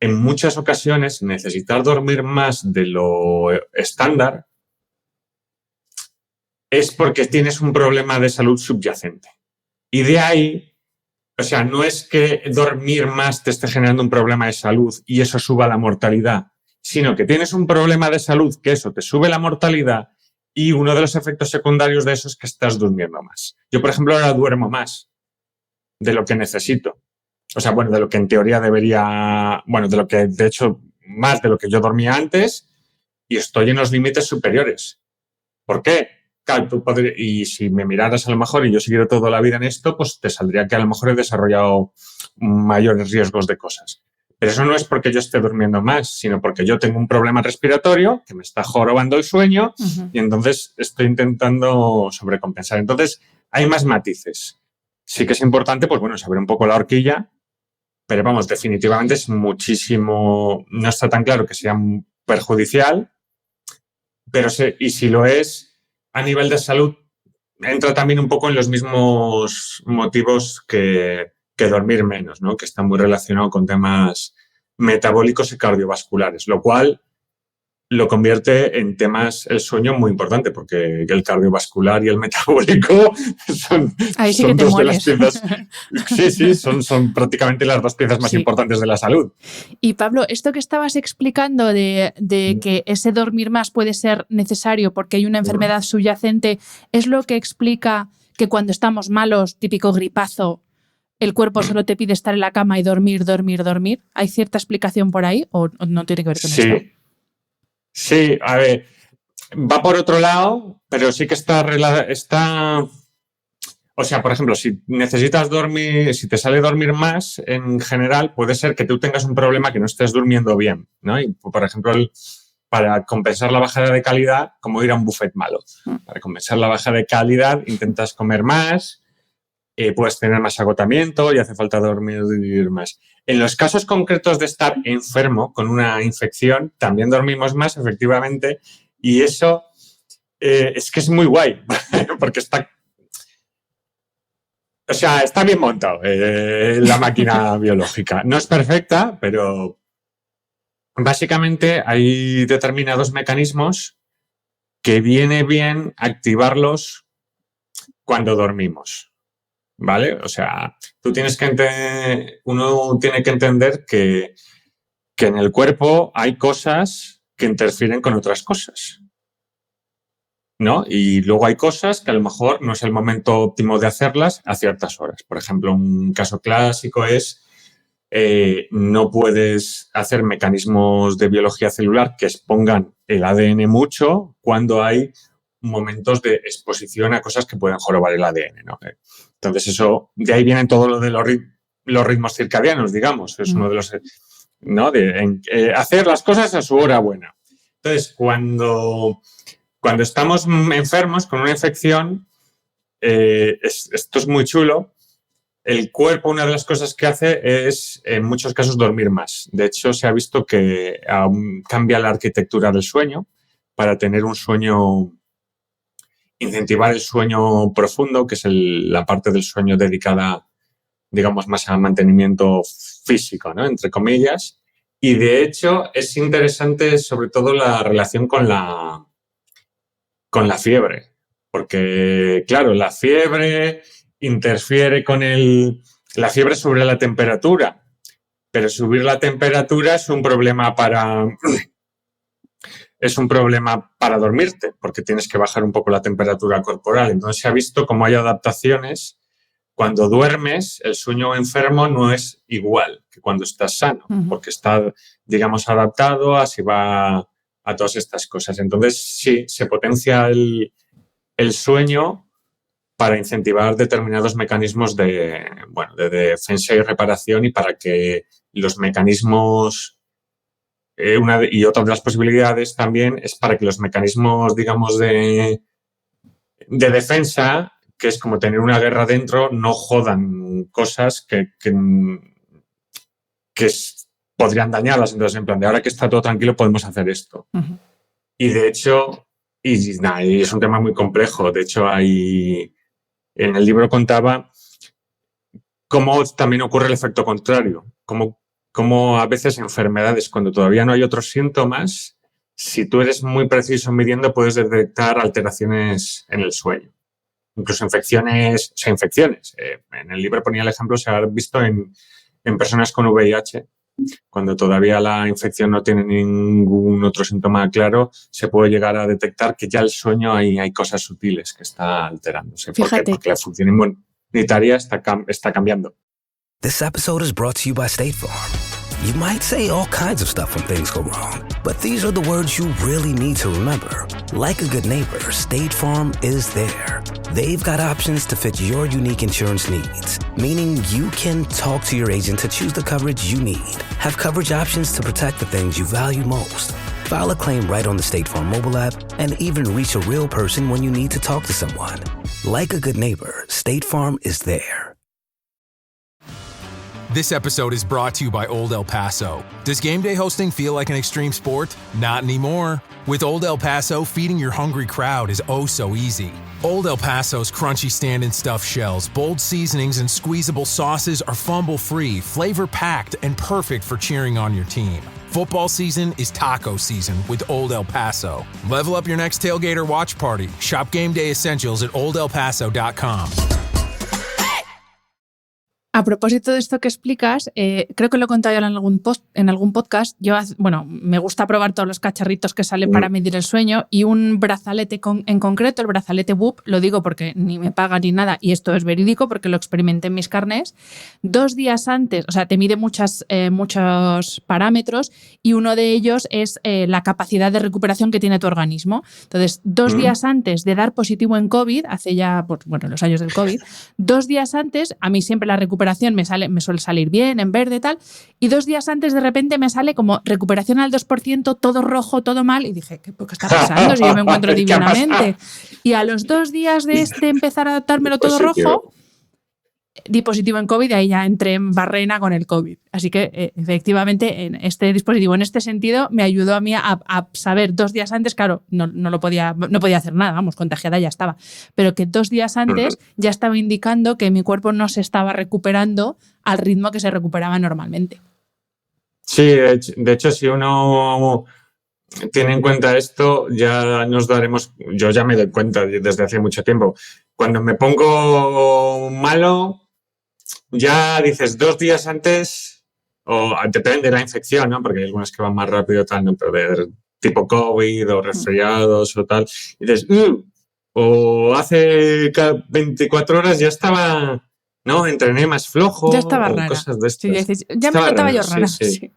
en muchas ocasiones necesitar dormir más de lo estándar es porque tienes un problema de salud subyacente. Y de ahí, o sea, no es que dormir más te esté generando un problema de salud y eso suba la mortalidad, sino que tienes un problema de salud que eso te sube la mortalidad y uno de los efectos secundarios de eso es que estás durmiendo más. Yo, por ejemplo, ahora duermo más de lo que necesito. O sea, bueno, de lo que en teoría debería... Bueno, de lo que, de hecho, más de lo que yo dormía antes y estoy en los límites superiores. ¿Por qué? Claro, y si me miraras a lo mejor y yo siguiera toda la vida en esto, pues te saldría que a lo mejor he desarrollado mayores riesgos de cosas. Pero eso no es porque yo esté durmiendo más, sino porque yo tengo un problema respiratorio que me está jorobando el sueño y entonces estoy intentando sobrecompensar. Entonces, hay más matices. Sí que es importante, pues bueno, saber un poco la horquilla, pero vamos, definitivamente es muchísimo... No está tan claro que sea perjudicial, pero y si lo es, a nivel de salud, entra también un poco en los mismos motivos que dormir menos, ¿no? Que está muy relacionado con temas metabólicos y cardiovasculares, lo cual lo convierte en temas, el sueño, muy importante, porque el cardiovascular y el metabólico son, ahí sí son que te dos mueres. de las piezas. Sí, son prácticamente las dos piezas más importantes de la salud. Y Pablo, esto que estabas explicando de que ese dormir más puede ser necesario porque hay una enfermedad subyacente, ¿es lo que explica que cuando estamos malos, típico gripazo, el cuerpo solo te pide estar en la cama y dormir? ¿Hay cierta explicación por ahí o no tiene que ver con esto? Sí, a ver, va por otro lado, pero sí que está... O sea, por ejemplo, si necesitas dormir, si te sale dormir más, en general puede ser que tú tengas un problema que no estés durmiendo bien, ¿no? Y, por ejemplo, para compensar la bajada de calidad, como ir a un buffet malo. Para compensar la baja de calidad, intentas comer más, puedes tener más agotamiento y hace falta dormir más. En los casos concretos de estar enfermo con una infección, también dormimos más, efectivamente, y eso es que es muy guay, porque está bien montado la máquina biológica. No es perfecta, pero básicamente hay determinados mecanismos que viene bien activarlos cuando dormimos. ¿Vale? O sea, uno tiene que entender que en el cuerpo hay cosas que interfieren con otras cosas, ¿no? Y luego hay cosas que a lo mejor no es el momento óptimo de hacerlas a ciertas horas. Por ejemplo, un caso clásico es no puedes hacer mecanismos de biología celular que expongan el ADN mucho cuando hay momentos de exposición a cosas que pueden jorobar el ADN, ¿no? Entonces, eso, de ahí vienen todo lo de los ritmos circadianos, digamos. Es uno de los, ¿no? Hacer las cosas a su hora buena. Entonces, cuando estamos enfermos con una infección, esto es muy chulo. El cuerpo, una de las cosas que hace es, en muchos casos, dormir más. De hecho, se ha visto que cambia la arquitectura del sueño para tener un sueño... incentivar el sueño profundo, que es la parte del sueño dedicada, digamos, más a mantenimiento físico, ¿no? Entre comillas. Y, de hecho, es interesante sobre todo la relación con la fiebre. Porque, claro, la fiebre interfiere con la fiebre sobre la temperatura. Pero subir la temperatura es un problema para dormirte, porque tienes que bajar un poco la temperatura corporal. Entonces se ha visto cómo hay adaptaciones. Cuando duermes, el sueño enfermo no es igual que cuando estás sano, porque está, digamos, adaptado, así va a todas estas cosas. Entonces, sí, se potencia el sueño para incentivar determinados mecanismos de defensa y reparación y para que los mecanismos... y otra de las posibilidades también es para que los mecanismos, digamos, de defensa, que es como tener una guerra dentro, no jodan cosas que podrían dañarlas. Entonces, en plan, de ahora que está todo tranquilo, podemos hacer esto. Ujú. Y de hecho, y es un tema muy complejo. De hecho, en el libro contaba cómo también ocurre el efecto contrario. Cómo a veces enfermedades, cuando todavía no hay otros síntomas, si tú eres muy preciso midiendo, puedes detectar alteraciones en el sueño. Incluso infecciones. En el libro ponía el ejemplo, se ha visto en personas con VIH, cuando todavía la infección no tiene ningún otro síntoma claro, se puede llegar a detectar que ya el sueño hay cosas sutiles que está alterándose. Fíjate. Porque la función inmunitaria está cambiando. This episode is brought to you by State Farm. You might say all kinds of stuff when things go wrong, but these are the words you really need to remember. Like a good neighbor, State Farm is there. They've got options to fit your unique insurance needs, meaning you can talk to your agent to choose the coverage you need, have coverage options to protect the things you value most, file a claim right on the State Farm mobile app, and even reach a real person when you need to talk to someone. Like a good neighbor, State Farm is there. This episode is brought to you by Old El Paso. Does game day hosting feel like an extreme sport? Not anymore. With Old El Paso, feeding your hungry crowd is oh so easy. Old El Paso's crunchy stand-and stuffed shells, bold seasonings, and squeezable sauces are fumble-free, flavor-packed, and perfect for cheering on your team. Football season is taco season with Old El Paso. Level up your next tailgate or watch party. Shop game day essentials at oldelpaso.com. A propósito de esto que explicas, creo que lo he contado ya en algún podcast. Me gusta probar todos los cacharritos que salen para medir el sueño, y un brazalete en concreto, el brazalete Whoop, lo digo porque ni me paga ni nada, y esto es verídico porque lo experimenté en mis carnés. 2 días antes, o sea, te mide muchos parámetros, y uno de ellos es la capacidad de recuperación que tiene tu organismo. Entonces, 2 días antes de dar positivo en COVID, hace ya, los años del COVID, 2 días antes, a mí siempre la recuperación me suele salir bien, en verde y tal, y 2 días antes de repente me sale como recuperación al 2%, todo rojo, todo mal, y dije, ¿qué está pasando? Si yo me encuentro divinamente. Y a los 2 días de empezar a adaptármelo todo rojo, di positivo en COVID, y ahí ya entré en barrena con el COVID. Así que efectivamente en este dispositivo, en este sentido, me ayudó a mí a saber 2 días antes, claro, no podía hacer nada, vamos, contagiada ya estaba, pero que 2 días antes ya estaba indicando que mi cuerpo no se estaba recuperando al ritmo que se recuperaba normalmente. Sí, de hecho, si uno tiene en cuenta esto, ya nos daremos, yo ya me doy cuenta desde hace mucho tiempo, cuando me pongo malo, ya dices 2 días antes, o depende de la infección, ¿no? Porque hay algunas que van más rápido, tal, ¿no? Pero de tipo COVID o resfriados o tal, y dices, o hace 24 horas ya estaba, ¿no? Entrené más flojo. Ya estaba rara. Cosas de estas. Sí, ya me notaba yo rara. Sí.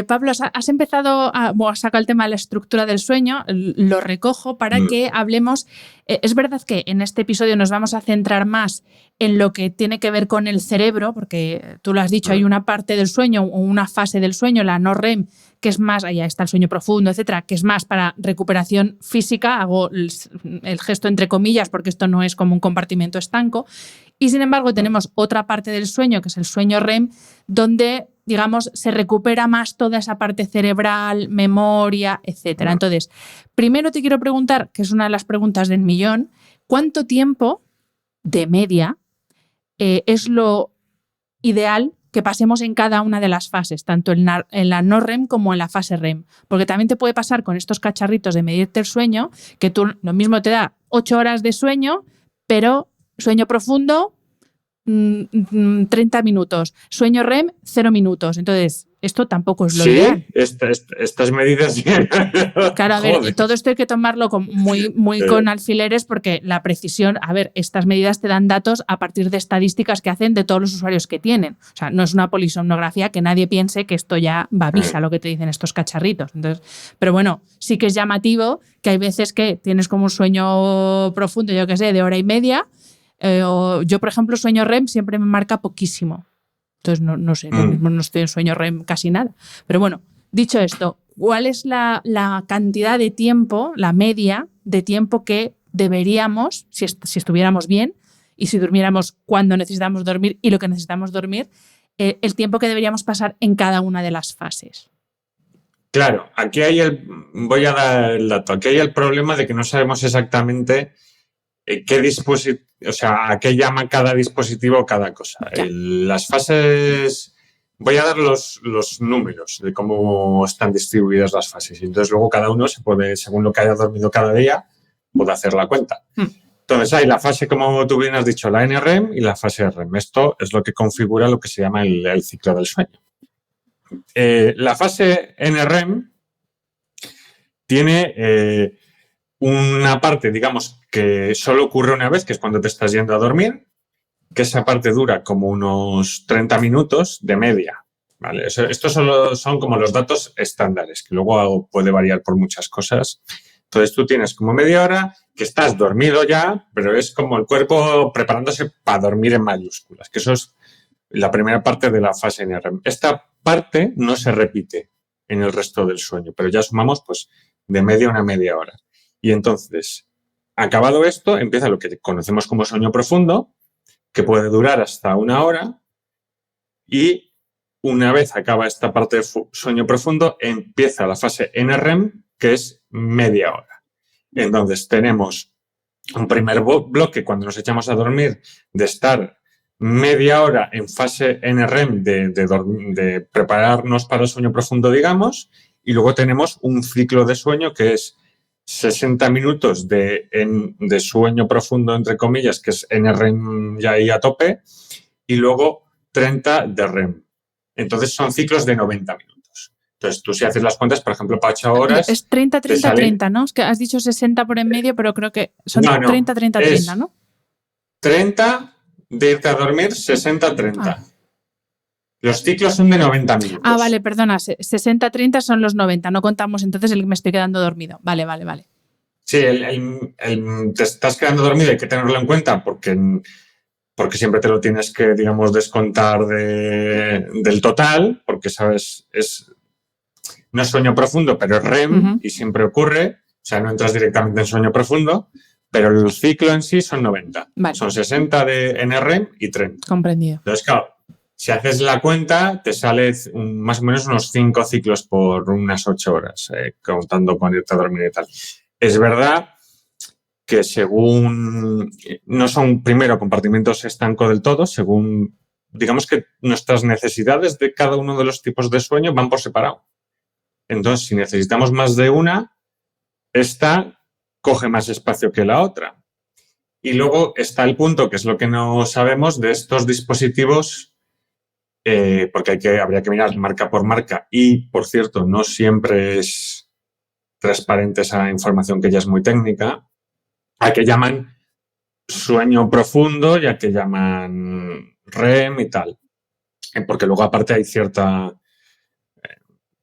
Pablo, has empezado has sacado el tema de la estructura del sueño, lo recojo para que hablemos. Es verdad que en este episodio nos vamos a centrar más en lo que tiene que ver con el cerebro, porque tú lo has dicho, hay una parte del sueño o una fase del sueño, la no REM, que es más, allá está el sueño profundo, etcétera, que es más para recuperación física, hago el gesto entre comillas porque esto no es como un compartimento estanco, y sin embargo tenemos otra parte del sueño, que es el sueño REM, donde digamos, se recupera más toda esa parte cerebral, memoria, etcétera. Entonces, primero te quiero preguntar, que es una de las preguntas del millón, ¿cuánto tiempo de media es lo ideal que pasemos en cada una de las fases, tanto en la no REM como en la fase REM? Porque también te puede pasar con estos cacharritos de medirte el sueño, que tú lo mismo te da 8 horas de sueño, pero sueño profundo 30 minutos, sueño REM 0 minutos. Entonces, esto tampoco es lo ideal. Estas medidas. Claro, a ver, todo esto hay que tomarlo muy con alfileres, porque la precisión, a ver, estas medidas te dan datos a partir de estadísticas que hacen de todos los usuarios que tienen. O sea, no es una polisomnografía, que nadie piense que esto ya va a misa, lo que te dicen estos cacharritos. Entonces, pero bueno, sí que es llamativo que hay veces que tienes como un sueño profundo, yo qué sé, de hora y media. Yo, por ejemplo, sueño REM siempre me marca poquísimo. Entonces, no sé, no estoy en sueño REM casi nada. Pero bueno, dicho esto, ¿cuál es la cantidad de tiempo, la media de tiempo que deberíamos, si estuviéramos bien y si durmiéramos cuando necesitamos dormir y lo que necesitamos dormir, el tiempo que deberíamos pasar en cada una de las fases. Claro, aquí voy a dar el dato. Aquí hay el problema de que no sabemos exactamente a qué llama cada dispositivo o cada cosa. Las fases, voy a dar los números de cómo están distribuidas las fases. Entonces luego cada uno se puede, según lo que haya dormido cada día, puede hacer la cuenta. Entonces hay la fase, como tú bien has dicho, la NREM y la fase REM. Esto es lo que configura lo que se llama el ciclo del sueño. La fase NREM tiene una parte, digamos, que solo ocurre una vez, que es cuando te estás yendo a dormir, que esa parte dura como unos 30 minutos de media. ¿Vale? Estos son como los datos estándares, que luego puede variar por muchas cosas. Entonces tú tienes como media hora que estás dormido ya, pero es como el cuerpo preparándose para dormir en mayúsculas, que eso es la primera parte de la fase NREM. Esta parte no se repite en el resto del sueño, pero ya sumamos pues de media a una media hora. Y entonces, acabado esto, empieza lo que conocemos como sueño profundo, que puede durar hasta una hora, y una vez acaba esta parte de sueño profundo, empieza la fase NREM, que es media hora. Entonces tenemos un primer bloque cuando nos echamos a dormir de estar media hora en fase NREM de prepararnos para el sueño profundo, digamos, y luego tenemos un ciclo de sueño que es 60 minutos de sueño profundo, entre comillas, que es NREM ya ahí a tope, y luego 30 de REM. Entonces son ciclos de 90 minutos. Entonces tú si haces las cuentas, por ejemplo, para 8 horas... Es 30, 30, 30, ¿no? Es que has dicho 60 por en medio, pero creo que son 30, 30, 30, ¿no? 30 de irte a dormir, 60, 30. Los ciclos son de 90 minutos. Ah, vale, perdona. 60, 30 son los 90. No contamos entonces el que me estoy quedando dormido. Vale. Sí, te estás quedando dormido, hay que tenerlo en cuenta porque siempre te lo tienes que, digamos, descontar del total, porque, ¿sabes? No es sueño profundo, pero es REM y siempre ocurre. O sea, no entras directamente en sueño profundo, pero el ciclo en sí son 90. Vale. Son 60 de NREM y 30. Comprendido. Entonces, claro, si haces la cuenta, te sale más o menos unos 5 ciclos por unas 8 horas, contando con irte a dormir y tal. Es verdad que según no son, primero, compartimentos estancos del todo, según, digamos que nuestras necesidades de cada uno de los tipos de sueño van por separado. Entonces, si necesitamos más de una, esta coge más espacio que la otra. Y luego está el punto, que es lo que no sabemos, de estos dispositivos, porque habría que mirar marca por marca y, por cierto, no siempre es transparente esa información que ya es muy técnica, a que llaman sueño profundo y a que llaman REM y tal. Porque luego aparte hay cierta...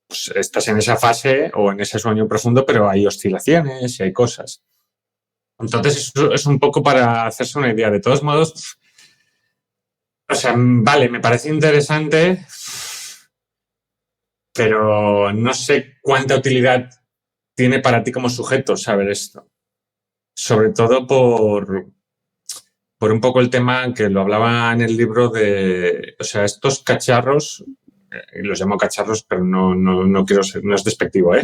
pues estás en esa fase o en ese sueño profundo, pero hay oscilaciones y hay cosas. Entonces eso es un poco para hacerse una idea. De todos modos, o sea, vale, me parece interesante, pero no sé cuánta utilidad tiene para ti como sujeto saber esto. Sobre todo por un poco el tema que lo hablaba en el libro de... O sea, estos cacharros, los llamo cacharros, pero no quiero ser... No es despectivo, ¿eh?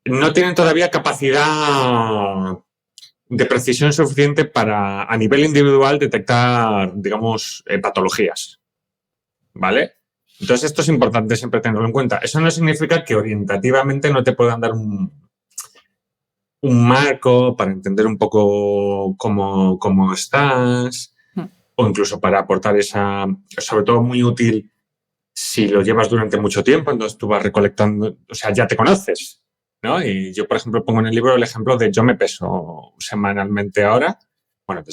No tienen todavía capacidad de precisión suficiente para, a nivel individual, detectar, digamos, patologías. ¿Vale? Entonces, esto es importante siempre tenerlo en cuenta. Eso no significa que orientativamente no te puedan dar un marco para entender un poco cómo estás, o incluso para aportar esa, sobre todo muy útil si lo llevas durante mucho tiempo, entonces tú vas recolectando, o sea, ya te conoces, ¿no? Y yo, por ejemplo, pongo en el libro el ejemplo de yo me peso semanalmente ahora, bueno,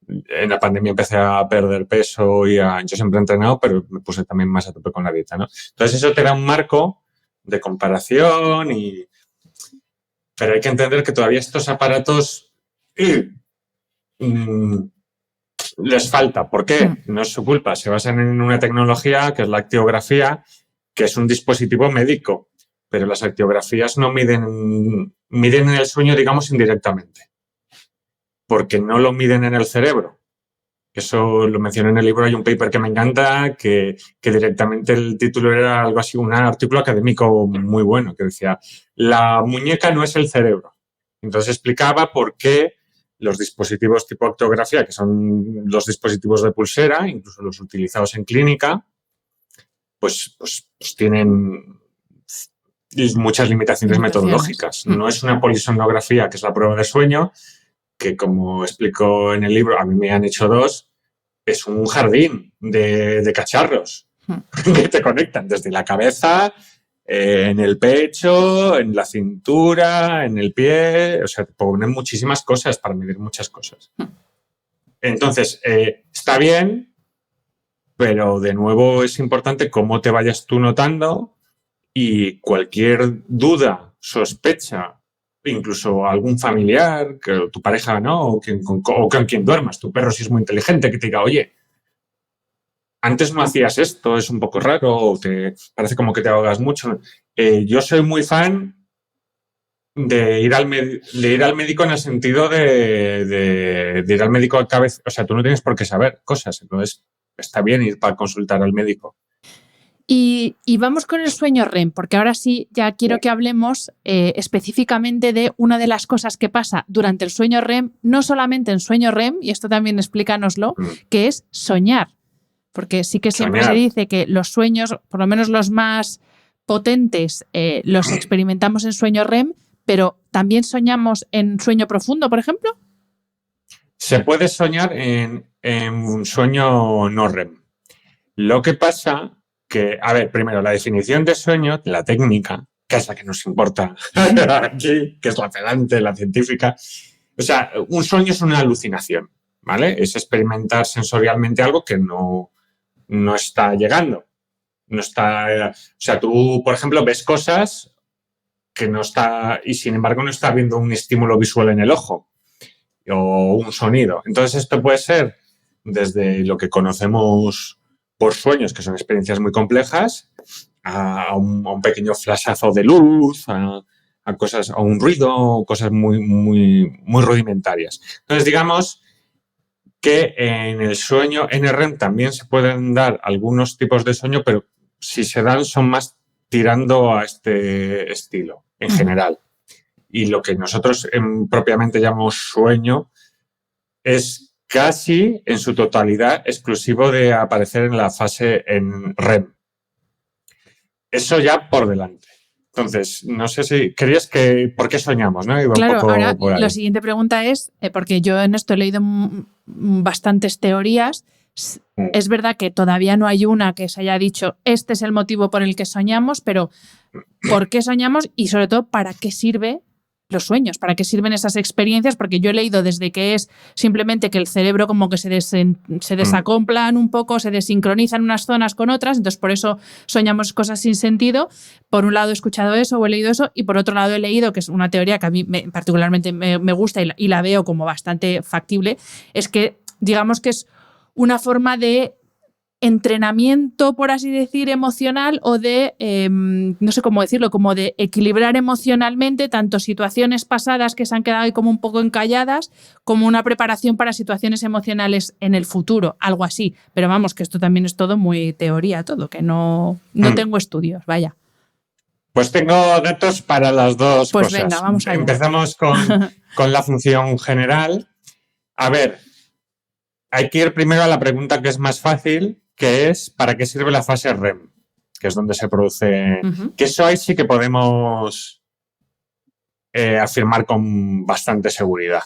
en la pandemia empecé a perder peso y yo siempre he entrenado, pero me puse también más a tope con la dieta, ¿no? Entonces eso te da un marco de comparación pero hay que entender que todavía estos aparatos les falta. ¿Por qué? No es su culpa. Se basan en una tecnología que es la actiografía, que es un dispositivo médico. Pero las actiografías no miden en el sueño, digamos, indirectamente. Porque no lo miden en el cerebro. Eso lo mencioné en el libro, hay un paper que me encanta, que directamente el título era algo así, un artículo académico muy bueno, que decía, la muñeca no es el cerebro. Entonces explicaba por qué los dispositivos tipo octografía, que son los dispositivos de pulsera, incluso los utilizados en clínica, pues tienen muchas limitaciones metodológicas. No es una polisomnografía, que es la prueba de sueño, que como explico en el libro, a mí me han hecho 2, es un jardín de cacharros que te conectan desde la cabeza, en el pecho, en la cintura, en el pie, o sea, te ponen muchísimas cosas para medir muchas cosas. Entonces, está bien, pero de nuevo es importante cómo te vayas tú notando y cualquier duda, sospecha, incluso algún familiar, que tu pareja no, o con quien duermas, tu perro si es muy inteligente, que te diga, oye, antes no hacías esto, es un poco raro, o te parece como que te ahogas mucho. Yo soy muy fan de ir al médico en el sentido de ir al médico a cabeza. O sea, tú no tienes por qué saber cosas, entonces está bien ir para consultar al médico. Y vamos con el sueño REM, porque ahora sí ya quiero que hablemos específicamente de una de las cosas que pasa durante el sueño REM, no solamente en sueño REM, y esto también explícanoslo, que es soñar. Porque sí que siempre se dice que los sueños, por lo menos los más potentes, los experimentamos en sueño REM, pero ¿también soñamos en sueño profundo, por ejemplo? Se puede soñar en un sueño no REM. Lo que pasa que, a ver, primero, la definición de sueño, la técnica, que es la que nos importa aquí, que es la pedante, la científica. O sea, un sueño es una alucinación, ¿vale? Es experimentar sensorialmente algo que no está llegando. No está, o sea, tú, por ejemplo, ves cosas que no está, y sin embargo no está viendo un estímulo visual en el ojo o un sonido. Entonces esto puede ser desde lo que conocemos por sueños, que son experiencias muy complejas, a un pequeño flashazo de luz, a cosas, a un ruido, cosas muy, muy, muy rudimentarias. Entonces, digamos que en el sueño NREM también se pueden dar algunos tipos de sueño, pero si se dan son más tirando a este estilo en general. Y lo que nosotros propiamente llamamos sueño es casi en su totalidad exclusivo de aparecer en la fase en REM. Eso ya por delante. Entonces, no sé si querías que... ¿Por qué soñamos? ¿No? Iba claro, un poco ahora por ahí. La siguiente pregunta es, porque yo en esto he leído bastantes teorías, es verdad que todavía no hay una que se haya dicho este es el motivo por el que soñamos, pero ¿por qué soñamos? Y sobre todo, ¿para qué sirve los sueños? ¿Para qué sirven esas experiencias? Porque yo he leído desde que es simplemente que el cerebro como que se desacomplan un poco, se desincronizan unas zonas con otras, entonces por eso soñamos cosas sin sentido. Por un lado he escuchado eso o he leído eso, y por otro lado he leído, que es una teoría que a mí particularmente me gusta y la veo como bastante factible, es que digamos que es una forma de entrenamiento, por así decir, emocional, o de, no sé cómo decirlo, como de equilibrar emocionalmente tanto situaciones pasadas que se han quedado ahí como un poco encalladas, como una preparación para situaciones emocionales en el futuro, algo así. Pero vamos, que esto también es todo muy teoría, todo, que no tengo estudios, vaya. Pues tengo datos para las dos pues cosas. Venga, vamos allá. Empezamos con la función general. A ver, hay que ir primero a la pregunta que es más fácil, que es ¿para qué sirve la fase REM? Que es donde se produce... Que eso ahí sí que podemos afirmar con bastante seguridad,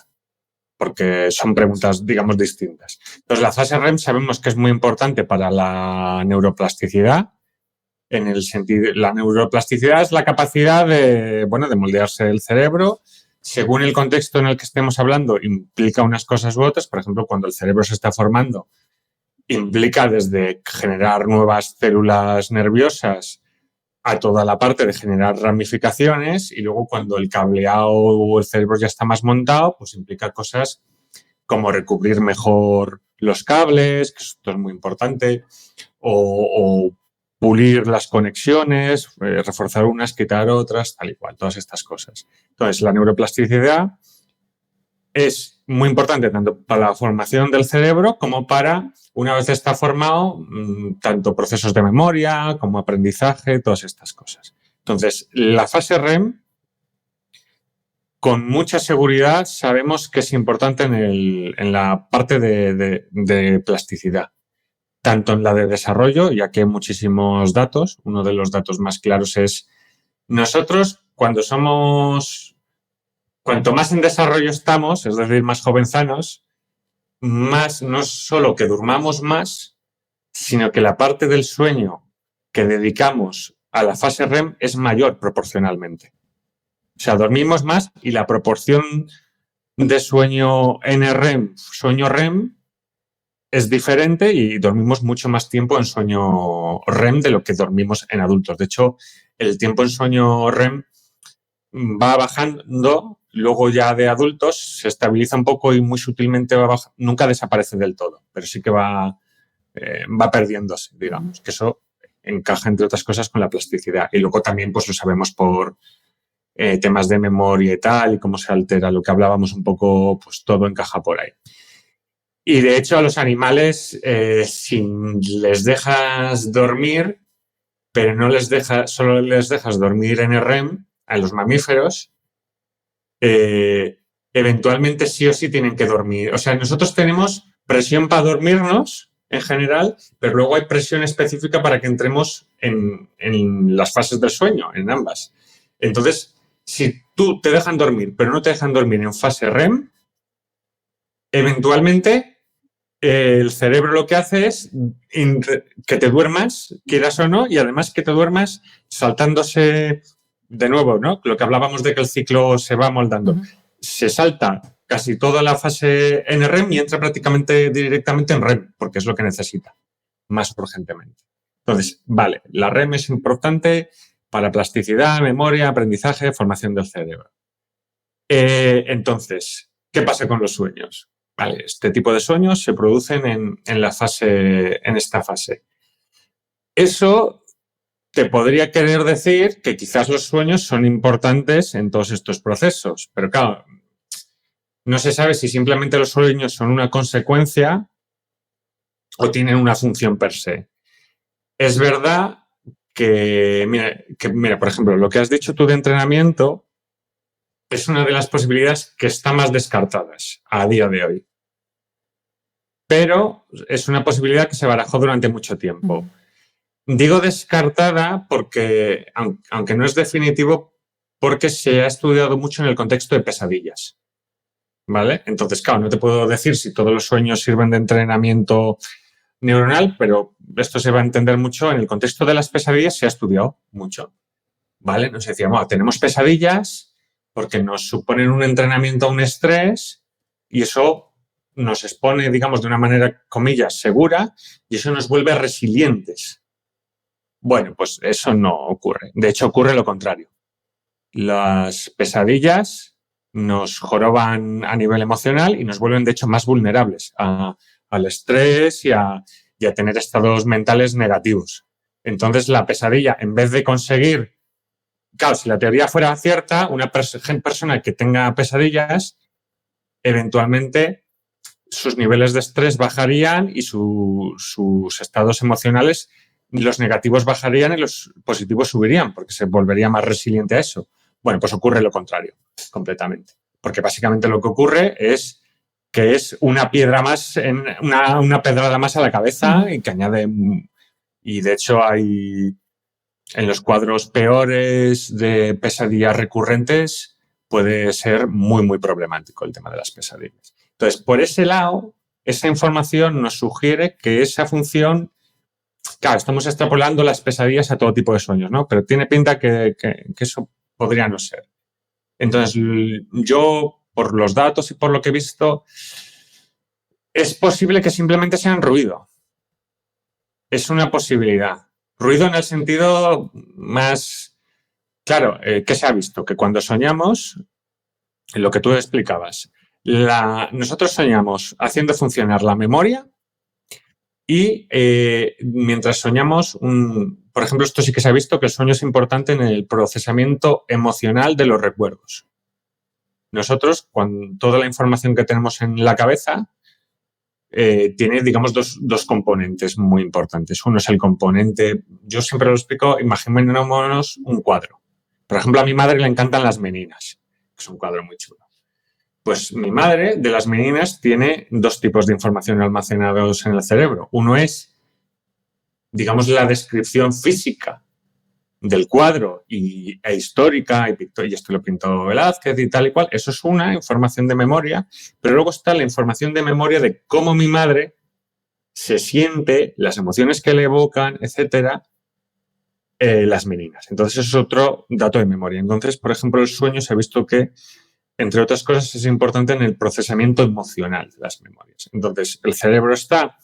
porque son preguntas, digamos, distintas. Entonces, la fase REM sabemos que es muy importante para la neuroplasticidad. En el sentido, la neuroplasticidad es la capacidad de moldearse el cerebro. Según el contexto en el que estemos hablando, implica unas cosas u otras. Por ejemplo, cuando el cerebro se está formando, implica desde generar nuevas células nerviosas a toda la parte de generar ramificaciones, y luego cuando el cableado o el cerebro ya está más montado, pues implica cosas como recubrir mejor los cables, que esto es muy importante, o pulir las conexiones, reforzar unas, quitar otras, tal y cual, todas estas cosas. Entonces, la neuroplasticidad es muy importante tanto para la formación del cerebro como para, una vez está formado, tanto procesos de memoria como aprendizaje, todas estas cosas. Entonces, la fase REM, con mucha seguridad, sabemos que es importante en la parte de plasticidad, tanto en la de desarrollo, ya que hay muchísimos datos. Uno de los datos más claros es nosotros, cuanto más en desarrollo estamos, es decir, más jovenzanos, más no solo que durmamos más, sino que la parte del sueño que dedicamos a la fase REM es mayor proporcionalmente. O sea, dormimos más y la proporción de sueño NREM, sueño REM, es diferente y dormimos mucho más tiempo en sueño REM de lo que dormimos en adultos. De hecho, el tiempo en sueño REM va bajando, luego ya de adultos se estabiliza un poco y muy sutilmente va bajando. Nunca desaparece del todo, pero sí que va perdiéndose, digamos, que eso encaja, entre otras cosas, con la plasticidad. Y luego también pues lo sabemos por temas de memoria y tal, y cómo se altera, lo que hablábamos un poco, pues todo encaja por ahí. Y de hecho a los animales, si les dejas dormir, pero solo les dejas dormir en REM, a los mamíferos, eventualmente sí o sí tienen que dormir. O sea, nosotros tenemos presión para dormirnos en general, pero luego hay presión específica para que entremos en las fases del sueño, en ambas. Entonces, si tú te dejan dormir, pero no te dejan dormir en fase REM, eventualmente el cerebro lo que hace es que te duermas, quieras o no, y además que te duermas saltándose de nuevo, ¿no? Lo que hablábamos de que el ciclo se va moldando. Uh-huh. Se salta casi toda la fase en REM y entra prácticamente directamente en REM, porque es lo que necesita, más urgentemente. Entonces, vale, la REM es importante para plasticidad, memoria, aprendizaje, formación del cerebro. Entonces, ¿qué pasa con los sueños? Vale, este tipo de sueños se producen en esta fase. Eso te podría querer decir que quizás los sueños son importantes en todos estos procesos, pero claro, no se sabe si simplemente los sueños son una consecuencia o tienen una función per se. Es verdad que mira, por ejemplo, lo que has dicho tú de entrenamiento es una de las posibilidades que está más descartadas a día de hoy. Pero es una posibilidad que se barajó durante mucho tiempo. Digo descartada porque, aunque no es definitivo, porque se ha estudiado mucho en el contexto de pesadillas, ¿vale? Entonces, claro, no te puedo decir si todos los sueños sirven de entrenamiento neuronal, pero esto se va a entender mucho en el contexto de las pesadillas, se ha estudiado mucho, ¿vale? Nos decíamos, tenemos pesadillas porque nos suponen un entrenamiento a un estrés y eso nos expone, digamos, de una manera, comillas, segura y eso nos vuelve resilientes. Bueno, pues eso no ocurre. De hecho, ocurre lo contrario. Las pesadillas nos joroban a nivel emocional y nos vuelven, de hecho, más vulnerables al estrés y a tener estados mentales negativos. Entonces, la pesadilla, en vez de conseguir... Claro, si la teoría fuera cierta, una persona que tenga pesadillas, eventualmente sus niveles de estrés bajarían y sus estados emocionales, los negativos bajarían y los positivos subirían, porque se volvería más resiliente a eso. Bueno, pues ocurre lo contrario, completamente. Porque básicamente lo que ocurre es que es una piedra más, una pedrada más a la cabeza y que añade... Y de hecho hay... En los cuadros peores de pesadillas recurrentes puede ser muy, muy problemático el tema de las pesadillas. Entonces, por ese lado, esa información nos sugiere que esa función... Claro, estamos extrapolando las pesadillas a todo tipo de sueños, ¿no? Pero tiene pinta que eso podría no ser. Entonces, yo, por los datos y por lo que he visto, es posible que simplemente sean ruido. Es una posibilidad. Ruido en el sentido más... Claro, ¿qué se ha visto? Que cuando soñamos, lo que tú explicabas, nosotros soñamos haciendo funcionar la memoria y mientras soñamos, por ejemplo, esto sí que se ha visto, que el sueño es importante en el procesamiento emocional de los recuerdos. Nosotros, cuando toda la información que tenemos en la cabeza tiene, digamos, dos componentes muy importantes. Uno es el componente, yo siempre lo explico, imaginémonos un cuadro. Por ejemplo, a mi madre le encantan las meninas, que es un cuadro muy chulo. Pues mi madre, de las meninas, tiene 2 tipos de información almacenados en el cerebro. Uno es, digamos, la descripción física del cuadro e histórica, y esto lo pintó Velázquez y tal y cual. Eso es una información de memoria, pero luego está la información de memoria de cómo mi madre se siente, las emociones que le evocan, etcétera, las meninas. Entonces, eso es otro dato de memoria. Entonces, por ejemplo, el sueño se ha visto que, entre otras cosas, es importante en el procesamiento emocional de las memorias. Entonces, el cerebro está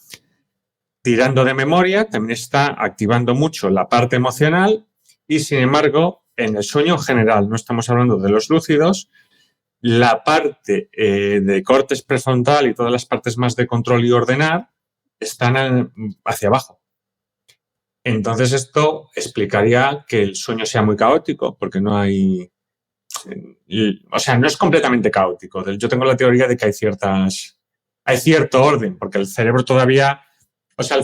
tirando de memoria, también está activando mucho la parte emocional y, sin embargo, en el sueño en general, no estamos hablando de los lúcidos, la parte de cortes prefrontal y todas las partes más de control y ordenar están hacia abajo. Entonces, esto explicaría que el sueño sea muy caótico, porque no hay... O sea, no es completamente caótico. Yo tengo la teoría de que hay cierto orden, porque el cerebro todavía... O sea,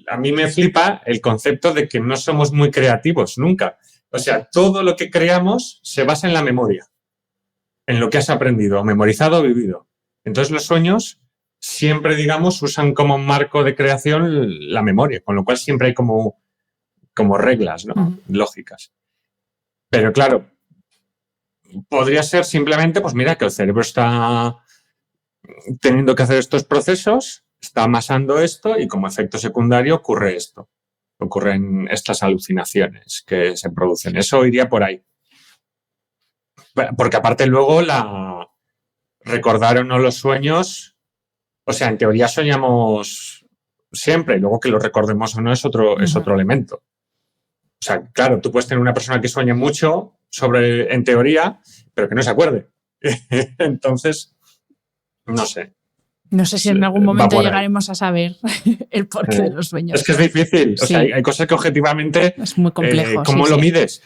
a mí me flipa el concepto de que no somos muy creativos nunca. O sea, todo lo que creamos se basa en la memoria, en lo que has aprendido, memorizado o vivido. Entonces, los sueños siempre, digamos, usan como marco de creación la memoria, con lo cual siempre hay como reglas, ¿no? Lógicas. Pero claro, podría ser simplemente, pues mira, que el cerebro está teniendo que hacer estos procesos, está amasando esto y como efecto secundario ocurre esto. Ocurren estas alucinaciones que se producen. Eso iría por ahí. Porque aparte luego recordar o no los sueños, o sea, en teoría soñamos siempre y luego que lo recordemos o no es otro elemento. O sea, claro, tú puedes tener una persona que sueñe mucho en teoría, pero que no se acuerde. Entonces, no sé. No sé si en algún momento llegaremos a saber el porqué de los sueños. Es que es difícil. Sí. O sea, hay cosas que objetivamente... Es muy complejo. ¿Cómo lo mides?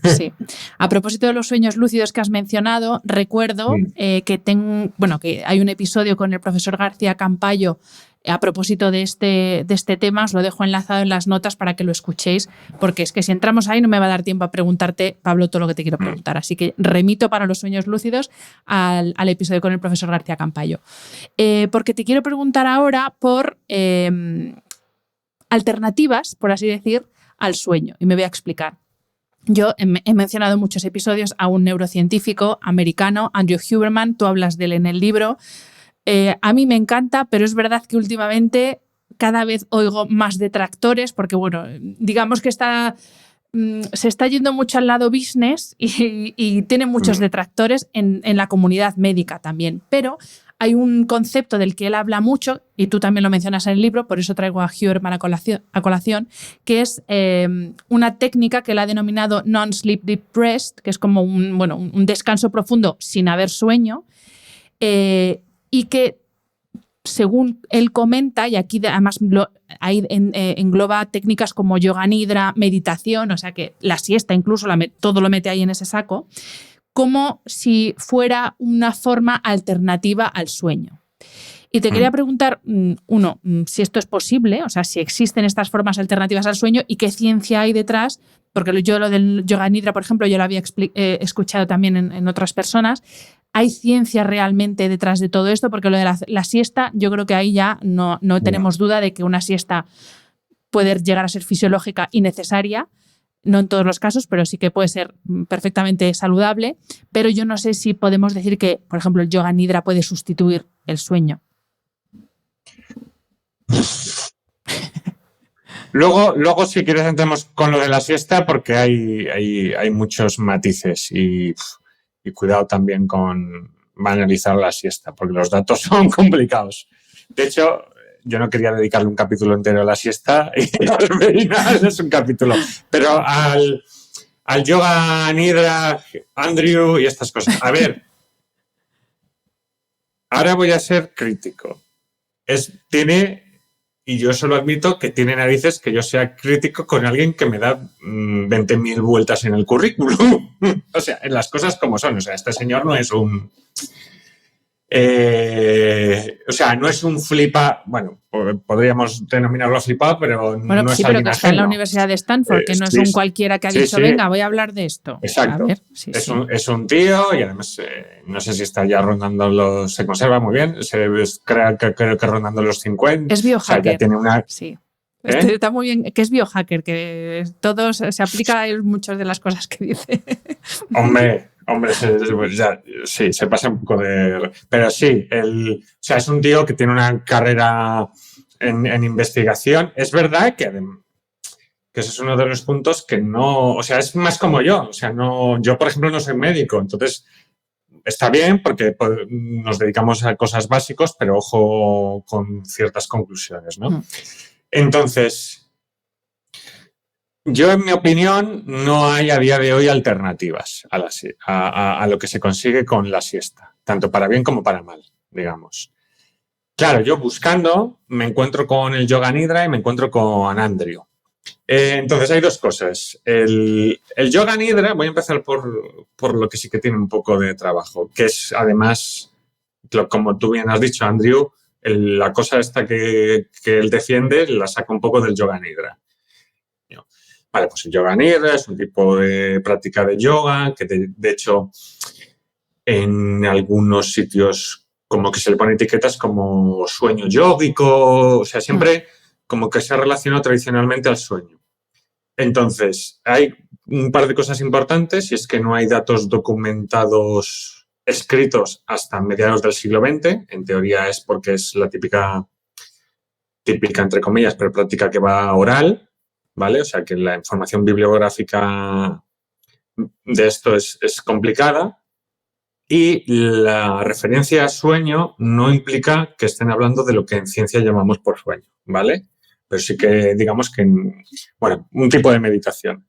Sí. A propósito de los sueños lúcidos que has mencionado, recuerdo que hay un episodio con el profesor García Campayo a propósito de este tema. Os lo dejo enlazado en las notas para que lo escuchéis, porque es que si entramos ahí no me va a dar tiempo a preguntarte, Pablo, todo lo que te quiero preguntar. Así que remito para los sueños lúcidos al episodio con el profesor García Campayo. Porque te quiero preguntar ahora por alternativas, por así decir, al sueño. Y me voy a explicar. Yo he mencionado en muchos episodios a un neurocientífico americano, Andrew Huberman. Tú hablas de él en el libro. A mí me encanta, pero es verdad que últimamente cada vez oigo más detractores porque, bueno, digamos que se está yendo mucho al lado business y tiene muchos detractores en la comunidad médica también. Pero hay un concepto del que él habla mucho, y tú también lo mencionas en el libro, por eso traigo a Huberman a colación, que es una técnica que él ha denominado non-sleep deep rest, que es como un descanso profundo sin haber sueño, y que, según él comenta, y aquí además engloba técnicas como yoga nidra, meditación, o sea que la siesta incluso todo lo mete ahí en ese saco, como si fuera una forma alternativa al sueño. Y te quería preguntar, si esto es posible, o sea, si existen estas formas alternativas al sueño y qué ciencia hay detrás, porque yo lo del yoga nidra, por ejemplo, yo lo había escuchado también en otras personas. ¿Hay ciencia realmente detrás de todo esto? Porque lo de la siesta, yo creo que ahí ya no tenemos duda de que una siesta puede llegar a ser fisiológica y necesaria, no en todos los casos, pero sí que puede ser perfectamente saludable. Pero yo no sé si podemos decir que, por ejemplo, el yoga nidra puede sustituir el sueño. Luego, si quieres, entremos con lo de la siesta, porque hay muchos matices y cuidado también con banalizar la siesta, porque los datos son complicados. De hecho, yo no quería dedicarle un capítulo entero a la siesta y al final es un capítulo. Pero al yoga nidra, Andrew y estas cosas. A ver, ahora voy a ser crítico. Tiene Y yo solo admito que tiene narices que yo sea crítico con alguien que me da 20.000 vueltas en el currículum. O sea, en las cosas como son. O sea, este señor no es un... o sea, no es un flipa... Bueno, podríamos denominarlo flipado, pero bueno, no sí, es pero alguien que está ajeno. en la Universidad de Stanford, que no es un cualquiera que ha dicho, venga, voy a hablar de esto. Exacto. A ver, es un tío y además no sé si está ya rondando los... Se conserva muy bien, creo que rondando los 50. Es biohacker. O sea, ya tiene una... Sí. Está muy bien, que es biohacker, que todo se aplica a muchas de las cosas que dice. Hombre, sí, se pasa un poco de... Pero sí, o sea, es un tío que tiene una carrera en investigación. Es verdad que ese es uno de los puntos que no... O sea, es más como yo. O sea, no, yo, por ejemplo, no soy médico. Entonces, está bien porque nos dedicamos a cosas básicas, pero ojo con ciertas conclusiones, ¿no? Entonces, yo, en mi opinión, no hay a día de hoy alternativas a lo que se consigue con la siesta, tanto para bien como para mal, digamos. Claro, yo buscando me encuentro con el Yoga Nidra y me encuentro con Andrew. Entonces, hay dos cosas. El Yoga Nidra, voy a empezar por lo que sí que tiene un poco de trabajo, que es, además, como tú bien has dicho, Andrew, la cosa esta que él defiende la saca un poco del Yoga Nidra. Vale, pues el Yoga Nidra es un tipo de práctica de yoga que, de hecho, en algunos sitios como que se le pone etiquetas como sueño yógico, o sea, siempre como que se ha relacionado tradicionalmente al sueño. Entonces, hay un par de cosas importantes y es que no hay datos documentados escritos hasta mediados del siglo XX. En teoría es porque es la típica entre comillas, pero práctica que va oral, ¿vale? O sea, que la información bibliográfica de esto es complicada. Y la referencia a sueño no implica que estén hablando de lo que en ciencia llamamos por sueño, ¿vale? Pero sí que, digamos que, bueno, un tipo de meditación.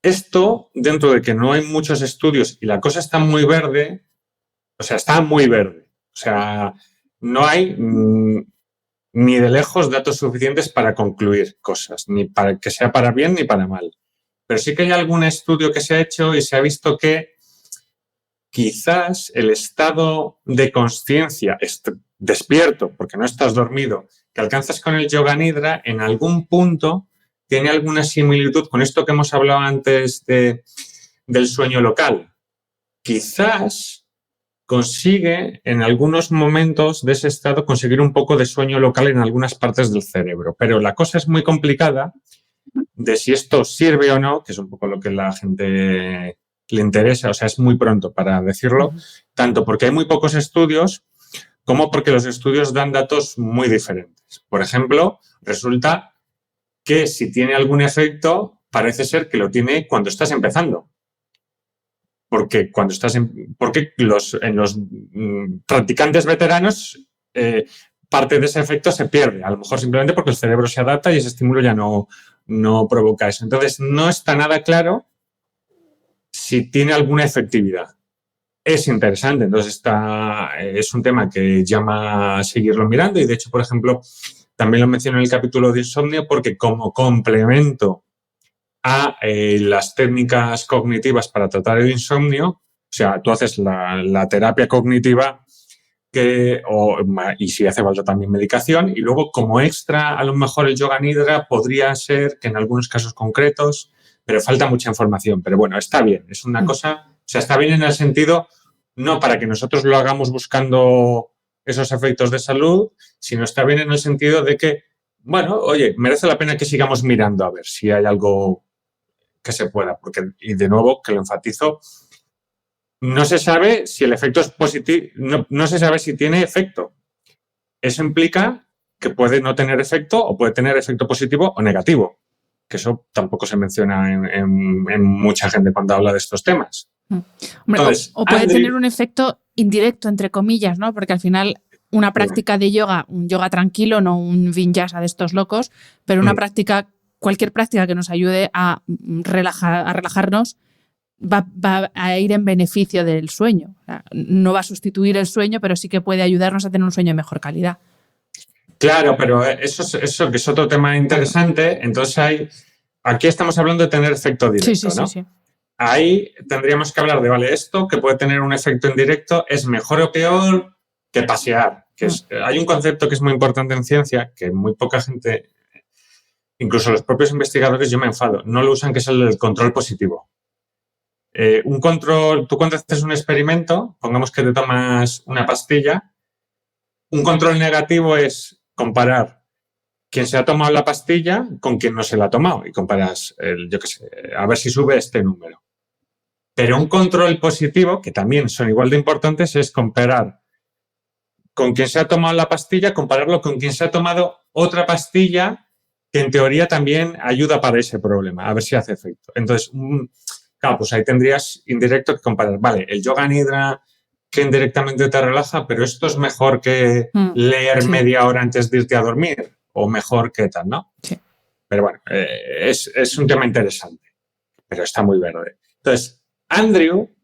Esto, dentro de que no hay muchos estudios y la cosa está muy verde, o sea, está muy verde. O sea, no hay ni de lejos datos suficientes para concluir cosas, ni para que sea para bien ni para mal. Pero sí que hay algún estudio que se ha hecho y se ha visto que quizás el estado de consciencia despierto, porque no estás dormido, que alcanzas con el Yoga Nidra, en algún punto tiene alguna similitud con esto que hemos hablado antes del sueño local. Quizás consigue, en algunos momentos de ese estado, conseguir un poco de sueño local en algunas partes del cerebro. Pero la cosa es muy complicada de si esto sirve o no, que es un poco lo que la gente le interesa. O sea, es muy pronto para decirlo, tanto porque hay muy pocos estudios como porque los estudios dan datos muy diferentes. Por ejemplo, resulta que si tiene algún efecto, parece ser que lo tiene cuando estás empezando. Porque en los practicantes veteranos parte de ese efecto se pierde. A lo mejor simplemente porque el cerebro se adapta y ese estímulo ya no provoca eso. Entonces, no está nada claro si tiene alguna efectividad. Es interesante. Entonces, es un tema que llama a seguirlo mirando y, de hecho, por ejemplo, también lo menciono en el capítulo de insomnio porque como complemento a las técnicas cognitivas para tratar el insomnio, o sea, tú haces la terapia cognitiva y si hace falta también medicación, y luego como extra a lo mejor el Yoga Nidra podría ser que en algunos casos concretos, pero falta mucha información. Pero bueno, está bien, es una cosa, o sea, está bien en el sentido, no para que nosotros lo hagamos buscando esos efectos de salud, sino está bien en el sentido de que, bueno, oye, merece la pena que sigamos mirando a ver si hay algo que se pueda, porque, y de nuevo, que lo enfatizo, no se sabe si el efecto es positivo, no se sabe si tiene efecto. Eso implica que puede no tener efecto o puede tener efecto positivo o negativo, que eso tampoco se menciona en mucha gente cuando habla de estos temas. Hombre, entonces, o puede tener un efecto indirecto, entre comillas, ¿no? Porque al final una práctica de yoga, un yoga tranquilo, no un vinyasa de estos locos, pero una práctica, cualquier práctica que nos ayude a relajarnos va a ir en beneficio del sueño. O sea, no va a sustituir el sueño, pero sí que puede ayudarnos a tener un sueño de mejor calidad. Claro, pero eso que es otro tema interesante. Entonces aquí estamos hablando de tener efecto directo, ¿no? Sí. Ahí tendríamos que hablar de, vale, esto que puede tener un efecto indirecto es mejor o peor que pasear. Hay un concepto que es muy importante en ciencia, que muy poca gente, incluso los propios investigadores, yo me enfado, no lo usan, que es el del control positivo. Un control, tú cuando haces un experimento, pongamos que te tomas una pastilla, un control negativo es comparar quién se ha tomado la pastilla con quién no se la ha tomado y comparas, a ver si sube este número. Pero un control positivo, que también son igual de importantes, es comparar con quien se ha tomado la pastilla, compararlo con quien se ha tomado otra pastilla que en teoría también ayuda para ese problema, a ver si hace efecto. Entonces, claro, pues ahí tendrías indirecto que comparar. Vale, el yoga nidra que indirectamente te relaja, pero esto es mejor que leer media hora antes de irte a dormir o mejor que tal, ¿no? Sí. Pero bueno, es un tema interesante, pero está muy verde. Entonces, Andrew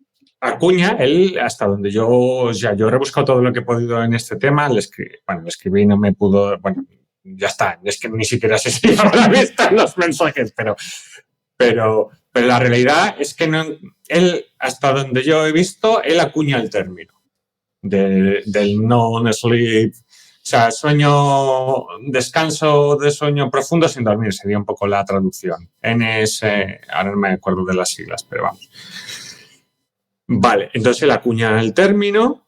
acuña, él, hasta donde yo he rebuscado todo lo que he podido en este tema, le escribí y no me pudo, bueno, ya está, es que ni siquiera sé si habrá visto los mensajes, pero la realidad es que no, él, hasta donde yo he visto, él acuña el término del non-sleep, o sea, descanso de sueño profundo sin dormir, sería un poco la traducción. Ahora no me acuerdo de las siglas, pero vamos. Vale, entonces él acuña el término,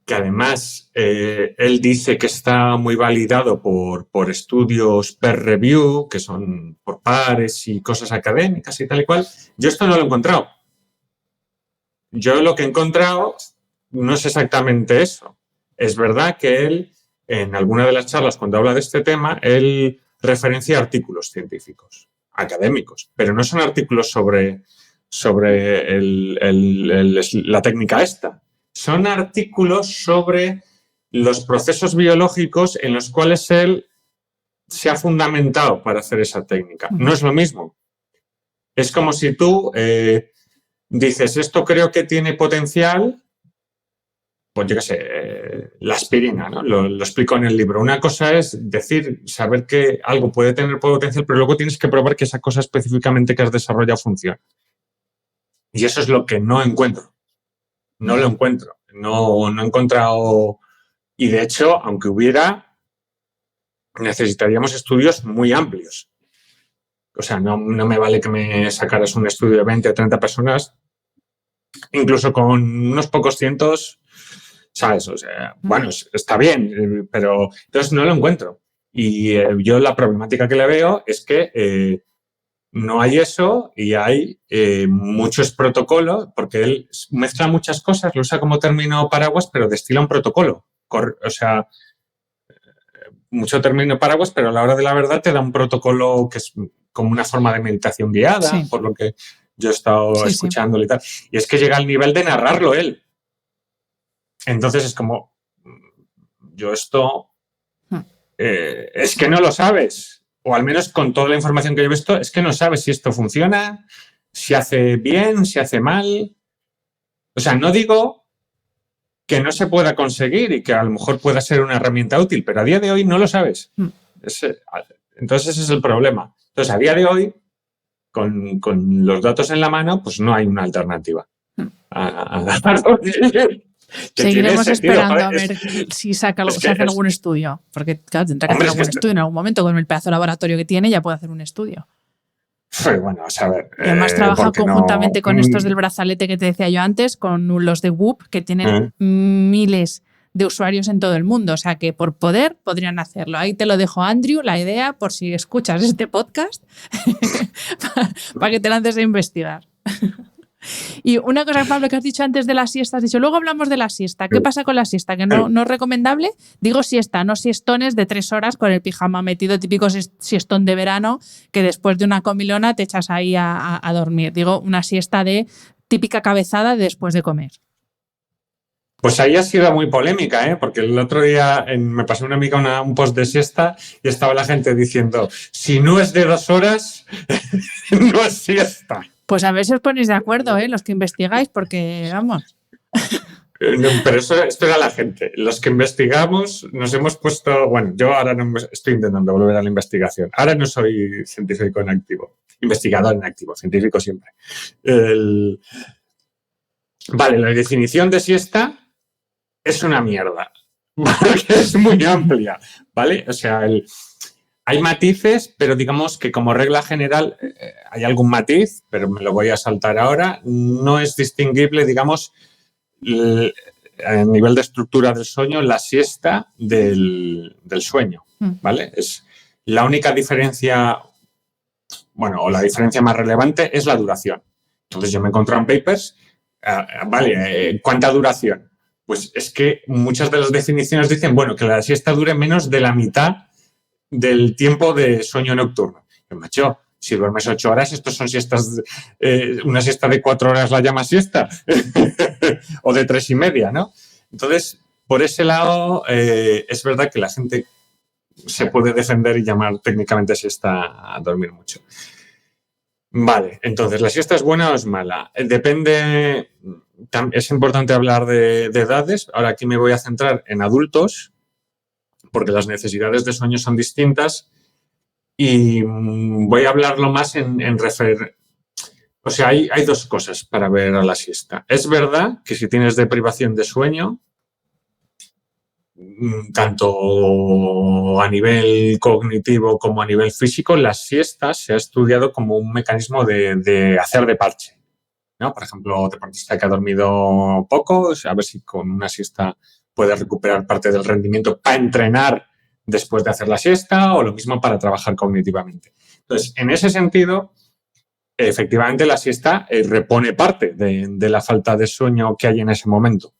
que además él dice que está muy validado por estudios peer review, que son por pares y cosas académicas y tal y cual. Yo esto no lo he encontrado. Yo lo que he encontrado no es exactamente eso. Es verdad que él, en alguna de las charlas, cuando habla de este tema, él referencia artículos científicos, académicos, pero no son artículos sobre la técnica esta. Son artículos sobre los procesos biológicos en los cuales él se ha fundamentado para hacer esa técnica. No es lo mismo. Es como si tú dices, esto creo que tiene potencial, pues yo qué sé, la aspirina, ¿no? Lo explico en el libro. Una cosa es saber que algo puede tener potencial, pero luego tienes que probar que esa cosa específicamente que has desarrollado funciona. Y eso es lo que no encuentro. No lo encuentro. No he encontrado. Y de hecho, aunque hubiera, necesitaríamos estudios muy amplios. O sea, no me vale que me sacaras un estudio de 20 o 30 personas, incluso con unos pocos cientos, ¿sabes? O sea, bueno, está bien, pero entonces no lo encuentro. Y yo la problemática que le veo es que no hay eso y hay muchos protocolos, porque él mezcla muchas cosas, lo usa como término paraguas, pero destila un protocolo. O sea, mucho término paraguas, pero a la hora de la verdad te da un protocolo que es como una forma de meditación guiada, por lo que yo he estado escuchándolo y tal. Y es que llega al nivel de narrarlo él. Entonces es como, yo esto, es que no lo sabes. O al menos con toda la información que yo he visto, es que no sabes si esto funciona, si hace bien, si hace mal. O sea, no digo que no se pueda conseguir y que a lo mejor pueda ser una herramienta útil, pero a día de hoy no lo sabes. Entonces ese es el problema. Entonces, a día de hoy, con los datos en la mano, pues no hay una alternativa. Seguiremos esperando a ver si se hace algún estudio. Porque, claro, tendrá que hacer algún estudio en algún momento. Con el pedazo de laboratorio que tiene, ya puede hacer un estudio. Bueno, a ver. Y además trabaja conjuntamente con estos del brazalete que te decía yo antes, con los de Whoop, que tienen miles de usuarios en todo el mundo. O sea, que por poder podrían hacerlo. Ahí te lo dejo, Andrew, la idea, por si escuchas este podcast, para que te lances a investigar. Y una cosa, Pablo, que has dicho antes de la siesta, has dicho, luego hablamos de la siesta. ¿Qué pasa con la siesta? ¿Que no es recomendable? Digo siesta, no siestones de 3 horas con el pijama metido, típico siestón de verano, que después de una comilona te echas ahí a dormir. Digo, una siesta de típica cabezada después de comer. Pues ahí ha sido muy polémica, porque el otro día me pasó una amiga un post de siesta y estaba la gente diciendo, si no es de 2 horas, no es siesta. Pues a ver si os ponéis de acuerdo, los que investigáis, porque vamos. Pero esto era la gente. Los que investigamos nos hemos puesto... Bueno, yo ahora no estoy intentando volver a la investigación. Ahora no soy científico en activo. Investigador en activo. Científico siempre. Vale, la definición de siesta es una mierda. Porque es muy amplia. ¿Vale? O sea, hay matices, pero digamos que como regla general hay algún matiz, pero me lo voy a saltar ahora. No es distinguible, digamos... a nivel de estructura del sueño, la siesta del sueño, ¿vale? Es la única diferencia, bueno, o la diferencia más relevante es la duración. Entonces yo me he encontrado en papers, ¿cuánta duración? Pues es que muchas de las definiciones dicen, bueno, que la siesta dure menos de la mitad del tiempo de sueño nocturno. Pero, macho, si duermes 8 horas, estos son siestas, una siesta de 4 horas la llama siesta, o de 3:30, ¿no? Entonces, por ese lado, es verdad que la gente se puede defender y llamar técnicamente siesta a dormir mucho. Vale, entonces, ¿la siesta es buena o es mala? Depende, es importante hablar de edades. Ahora aquí me voy a centrar en adultos, porque las necesidades de sueño son distintas. Y voy a hablarlo más en refer... O sea, hay dos cosas para ver a la siesta. Es verdad que si tienes deprivación de sueño, tanto a nivel cognitivo como a nivel físico, las siestas se ha estudiado como un mecanismo de hacer de parche, ¿no? Por ejemplo, deportista que ha dormido poco, a ver si con una siesta puede recuperar parte del rendimiento para entrenar después de hacer la siesta, o lo mismo para trabajar cognitivamente. Entonces, en ese sentido, efectivamente la siesta repone parte de la falta de sueño que hay en ese momento.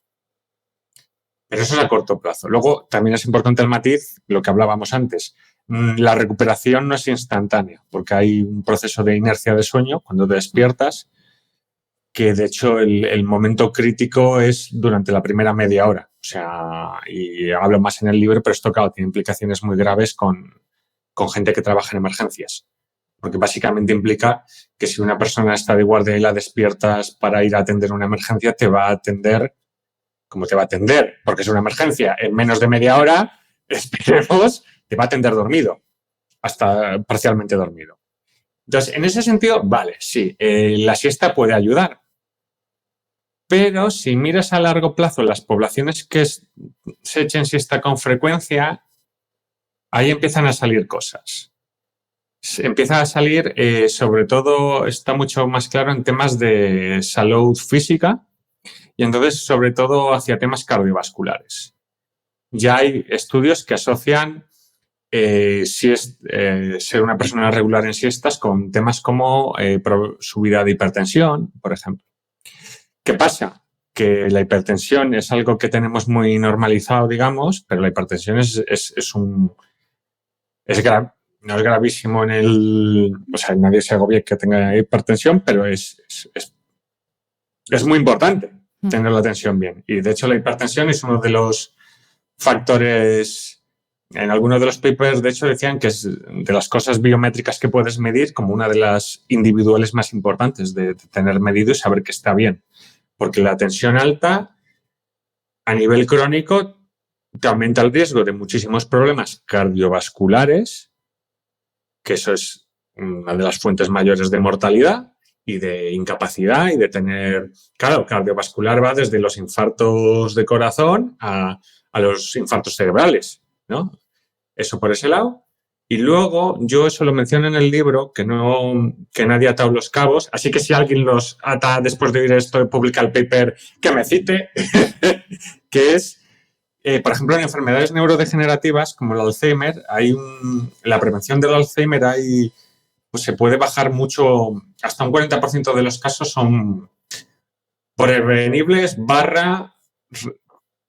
Pero eso es a corto plazo. Luego, también es importante el matiz, lo que hablábamos antes. La recuperación no es instantánea, porque hay un proceso de inercia de sueño cuando te despiertas, que de hecho el momento crítico es durante la primera media hora. O sea, y hablo más en el libro, pero esto, claro, tiene implicaciones muy graves con gente que trabaja en emergencias. Porque básicamente implica que si una persona está de guardia y la despiertas para ir a atender una emergencia, te va a atender como te va a atender, porque es una emergencia. En menos de media hora, esperemos, te va a atender dormido, hasta parcialmente dormido. Entonces, en ese sentido, vale, sí, la siesta puede ayudar. Pero si miras a largo plazo las poblaciones que se echen siesta con frecuencia, ahí empiezan a salir cosas. Empieza a salir, sobre todo, está mucho más claro en temas de salud física y entonces, sobre todo, hacia temas cardiovasculares. Ya hay estudios que asocian ser una persona regular en siestas con temas como subida de hipertensión, por ejemplo. ¿Qué pasa? Que la hipertensión es algo que tenemos muy normalizado, digamos, pero la hipertensión no es gravísimo o sea, nadie se agobia que tenga hipertensión, pero es muy importante tener la tensión bien. Y de hecho la hipertensión es uno de los factores, en algunos de los papers de hecho decían que es de las cosas biométricas que puedes medir como una de las individuales más importantes de tener medido y saber que está bien. Porque la tensión alta a nivel crónico te aumenta el riesgo de muchísimos problemas cardiovasculares, que eso es una de las fuentes mayores de mortalidad y de incapacidad y de tener... Claro, cardiovascular va desde los infartos de corazón a los infartos cerebrales, ¿no? Eso por ese lado. Y luego, yo eso lo menciono en el libro, que nadie ha atado los cabos, así que si alguien los ata después de oír esto y publica el paper, que me cite, que es, por ejemplo, en enfermedades neurodegenerativas como el Alzheimer, la prevención del Alzheimer pues se puede bajar mucho, hasta un 40% de los casos son prevenibles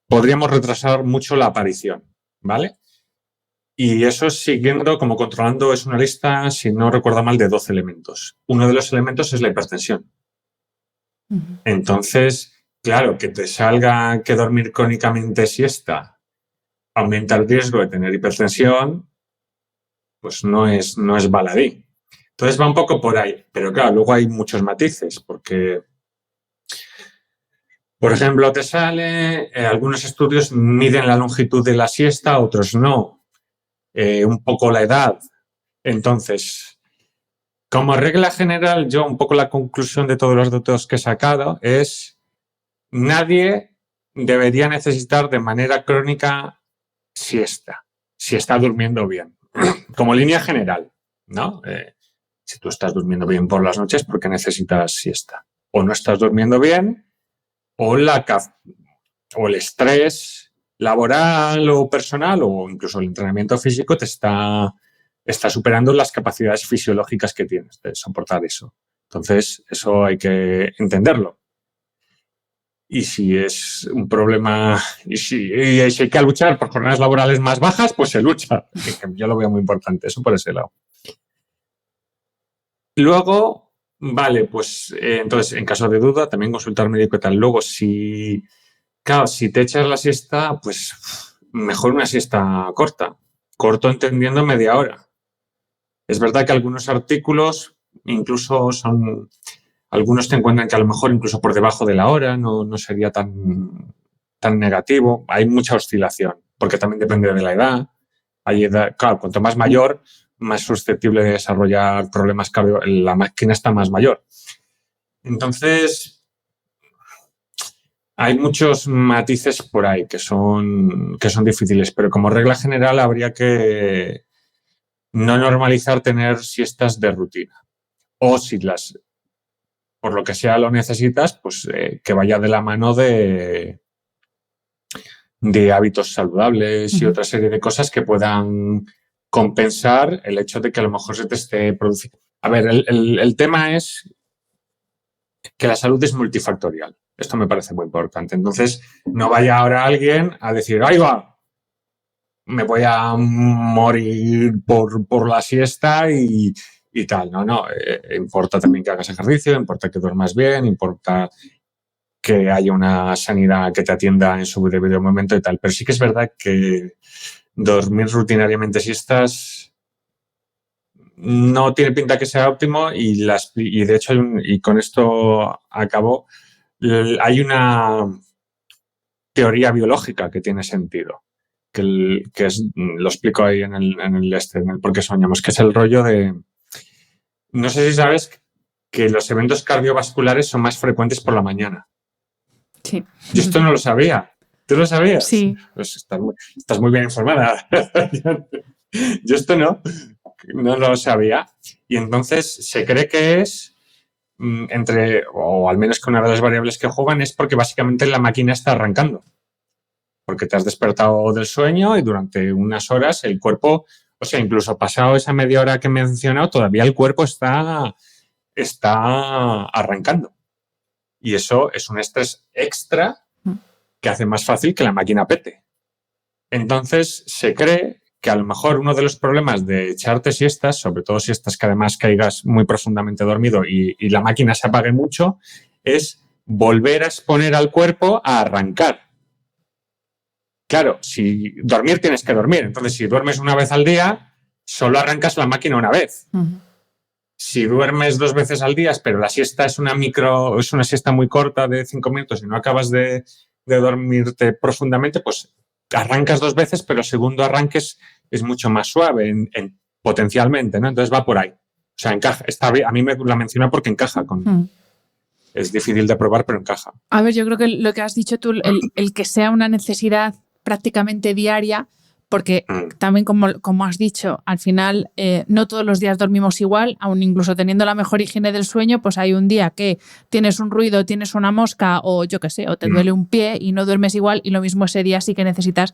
podríamos retrasar mucho la aparición, ¿vale? Y eso siguiendo, como controlando, es una lista, si no recuerdo mal, de 12 elementos. Uno de los elementos es la hipertensión. Entonces, claro, que te salga que dormir crónicamente siesta aumenta el riesgo de tener hipertensión, pues no es baladí. Entonces va un poco por ahí. Pero claro, luego hay muchos matices, porque Por ejemplo, te sale, algunos estudios miden la longitud de la siesta, otros no. Un poco la edad. Entonces, como regla general, yo un poco la conclusión de todos los datos que he sacado es: nadie debería necesitar de manera crónica siesta, si está durmiendo bien. Como línea general, ¿no? Si tú estás durmiendo bien por las noches, ¿por qué necesitas siesta? O no estás durmiendo bien, o el estrés laboral o personal, o incluso el entrenamiento físico te está superando las capacidades fisiológicas que tienes de soportar eso. Entonces, eso hay que entenderlo. Y si es un problema, y si hay que luchar por jornadas laborales más bajas, pues se lucha. Yo lo veo muy importante, eso por ese lado. Luego, vale, pues entonces, en caso de duda, también consultar médico y tal. Luego, si te echas la siesta, pues mejor una siesta corta. Corto entendiendo media hora. Es verdad que algunos artículos incluso algunos te encuentran que a lo mejor incluso por debajo de la hora no sería tan negativo. Hay mucha oscilación, porque también depende de la edad. Hay edad, claro, cuanto más mayor, más susceptible de desarrollar problemas cardiovasculares. La máquina está más mayor. Entonces, hay muchos matices por ahí que son difíciles, pero como regla general habría que no normalizar tener siestas de rutina. O si por lo que sea lo necesitas, pues que vaya de la mano de hábitos saludables y otra serie de cosas que puedan compensar el hecho de que a lo mejor se te esté produciendo. A ver, el tema es que la salud es multifactorial. Esto me parece muy importante. Entonces, no vaya ahora alguien a decir, ¡ahí va! Me voy a morir por la siesta y tal. No. Importa también que hagas ejercicio, importa que duermas bien, importa que haya una sanidad que te atienda en su debido momento y tal. Pero sí que es verdad que dormir rutinariamente siestas no tiene pinta que sea óptimo y de hecho, y con esto acabo, hay una teoría biológica que tiene sentido. Que lo explico ahí en el por qué soñamos, que es el rollo de... No sé si sabes que los eventos cardiovasculares son más frecuentes por la mañana. Sí. Yo esto no lo sabía. ¿Tú lo sabías? Sí. Pues estás muy bien informada. Yo esto no lo sabía. Y entonces se cree que es o al menos que una de las variables que juegan es porque básicamente la máquina está arrancando. Porque te has despertado del sueño y durante unas horas el cuerpo, o sea, incluso pasado esa media hora que he mencionado, todavía el cuerpo está arrancando. Y eso es un estrés extra que hace más fácil que la máquina pete. Entonces, se cree que a lo mejor uno de los problemas de echarte siestas, sobre todo siestas que además caigas muy profundamente dormido y la máquina se apague mucho, es volver a exponer al cuerpo a arrancar. Claro, si dormir tienes que dormir. Entonces, si duermes una vez al día, solo arrancas la máquina una vez. Si duermes 2 veces al día, pero la siesta es una siesta muy corta de 5 minutos y no acabas de dormirte profundamente, pues arrancas 2 veces, pero el segundo arranque es mucho más suave potencialmente, ¿no? Entonces va por ahí. O sea, encaja. A mí me la menciona porque encaja con... Es difícil de probar, pero encaja. A ver, yo creo que lo que has dicho tú, el que sea una necesidad prácticamente diaria, porque también, como has dicho, al final no todos los días dormimos igual, aun incluso teniendo la mejor higiene del sueño, pues hay un día que tienes un ruido, tienes una mosca o yo qué sé, o te duele un pie y no duermes igual, y lo mismo ese día sí que necesitas...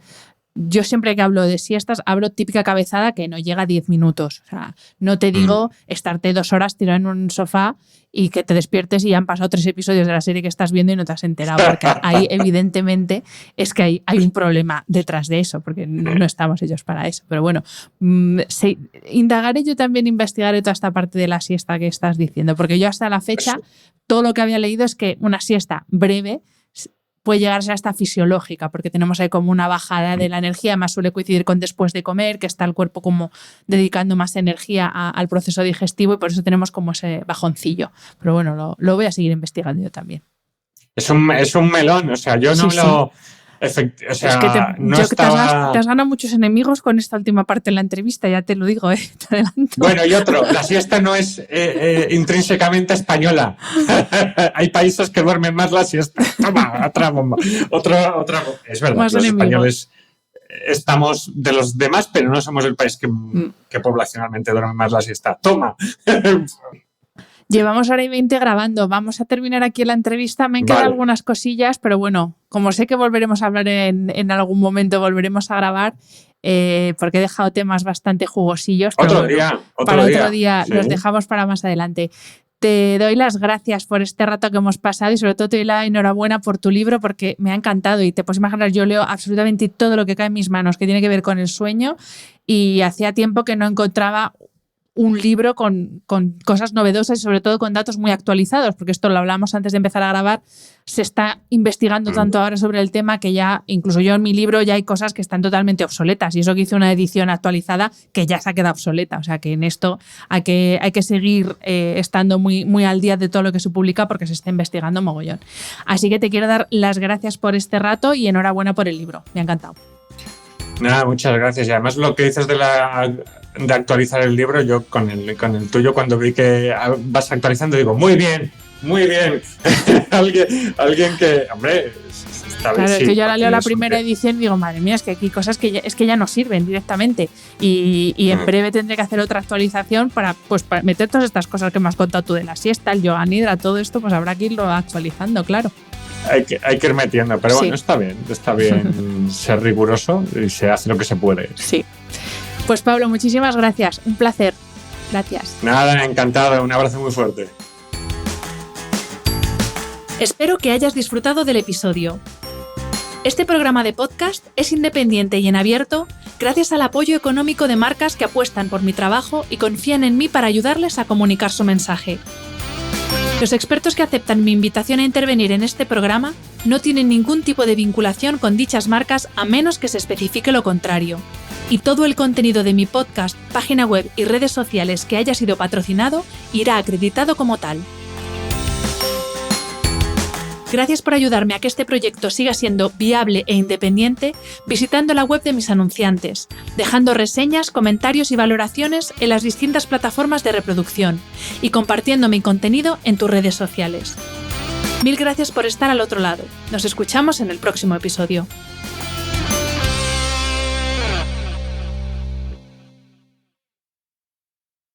Yo siempre que hablo de siestas, hablo típica cabezada que no llega a 10 minutos. O sea, no te digo estarte 2 horas tirado en un sofá y que te despiertes y ya han pasado 3 episodios de la serie que estás viendo y no te has enterado, porque ahí evidentemente es que hay un problema detrás de eso, porque no estamos hechos para eso. Pero bueno, indagaré yo también, investigaré toda esta parte de la siesta que estás diciendo, porque yo hasta la fecha todo lo que había leído es que una siesta breve puede llegar a ser hasta fisiológica, porque tenemos ahí como una bajada de la energía, más suele coincidir con después de comer, que está el cuerpo como dedicando más energía al proceso digestivo y por eso tenemos como ese bajoncillo. Pero bueno, lo voy a seguir investigando yo también. Es un melón, o sea, yo no lo... O sea, es que no te estaba... has ganado muchos enemigos con esta última parte de la entrevista, ya te lo digo, te adelanto. Bueno, y otro, la siesta no es intrínsecamente española. Hay países que duermen más la siesta. Toma, otra bomba. Otra bomba. Es verdad, Más los enemigos. españoles estamos de los demás, pero no somos el país que poblacionalmente duerme más la siesta. Toma. Llevamos hora y 20 grabando. Vamos a terminar aquí la entrevista. Me han quedado algunas cosillas, pero bueno, como sé que volveremos a hablar en algún momento, volveremos a grabar, porque he dejado temas bastante jugosillos. Otro día sí. Los dejamos para más adelante. Te doy las gracias por este rato que hemos pasado y sobre todo te doy la enhorabuena por tu libro porque me ha encantado y te puedes imaginar, yo leo absolutamente todo lo que cae en mis manos que tiene que ver con el sueño y hacía tiempo que no encontraba un libro con cosas novedosas y sobre todo con datos muy actualizados, porque esto lo hablamos antes de empezar a grabar, se está investigando tanto ahora sobre el tema que ya, incluso yo en mi libro ya hay cosas que están totalmente obsoletas y eso que hice una edición actualizada que ya se ha quedado obsoleta, o sea que en esto hay que seguir estando muy, muy al día de todo lo que se publica porque se está investigando mogollón. Así que te quiero dar las gracias por este rato y enhorabuena por el libro, me ha encantado. Nada, muchas gracias. Y además lo que dices de actualizar el libro, yo con el tuyo, cuando vi que vas actualizando, digo, muy bien. alguien que, hombre, está bien. Claro, sí, es que yo ahora leo la es primera edición y digo, madre mía, es que aquí hay cosas que ya no sirven directamente y en breve tendré que hacer otra actualización para meter todas estas cosas que me has contado tú de la siesta, el yoga nidra, todo esto, pues habrá que irlo actualizando, claro. Hay que ir metiendo, pero bueno, está bien ser riguroso y se hace lo que se puede. Sí. Pues Pablo, muchísimas gracias, un placer. Gracias. Nada, encantado, un abrazo muy fuerte. Espero que hayas disfrutado del episodio. Este programa de podcast es independiente y en abierto gracias al apoyo económico de marcas que apuestan por mi trabajo y confían en mí para ayudarles a comunicar su mensaje. Los expertos que aceptan mi invitación a intervenir en este programa no tienen ningún tipo de vinculación con dichas marcas a menos que se especifique lo contrario. Y todo el contenido de mi podcast, página web y redes sociales que haya sido patrocinado irá acreditado como tal. Gracias por ayudarme a que este proyecto siga siendo viable e independiente visitando la web de mis anunciantes, dejando reseñas, comentarios y valoraciones en las distintas plataformas de reproducción y compartiendo mi contenido en tus redes sociales. Mil gracias por estar al otro lado. Nos escuchamos en el próximo episodio.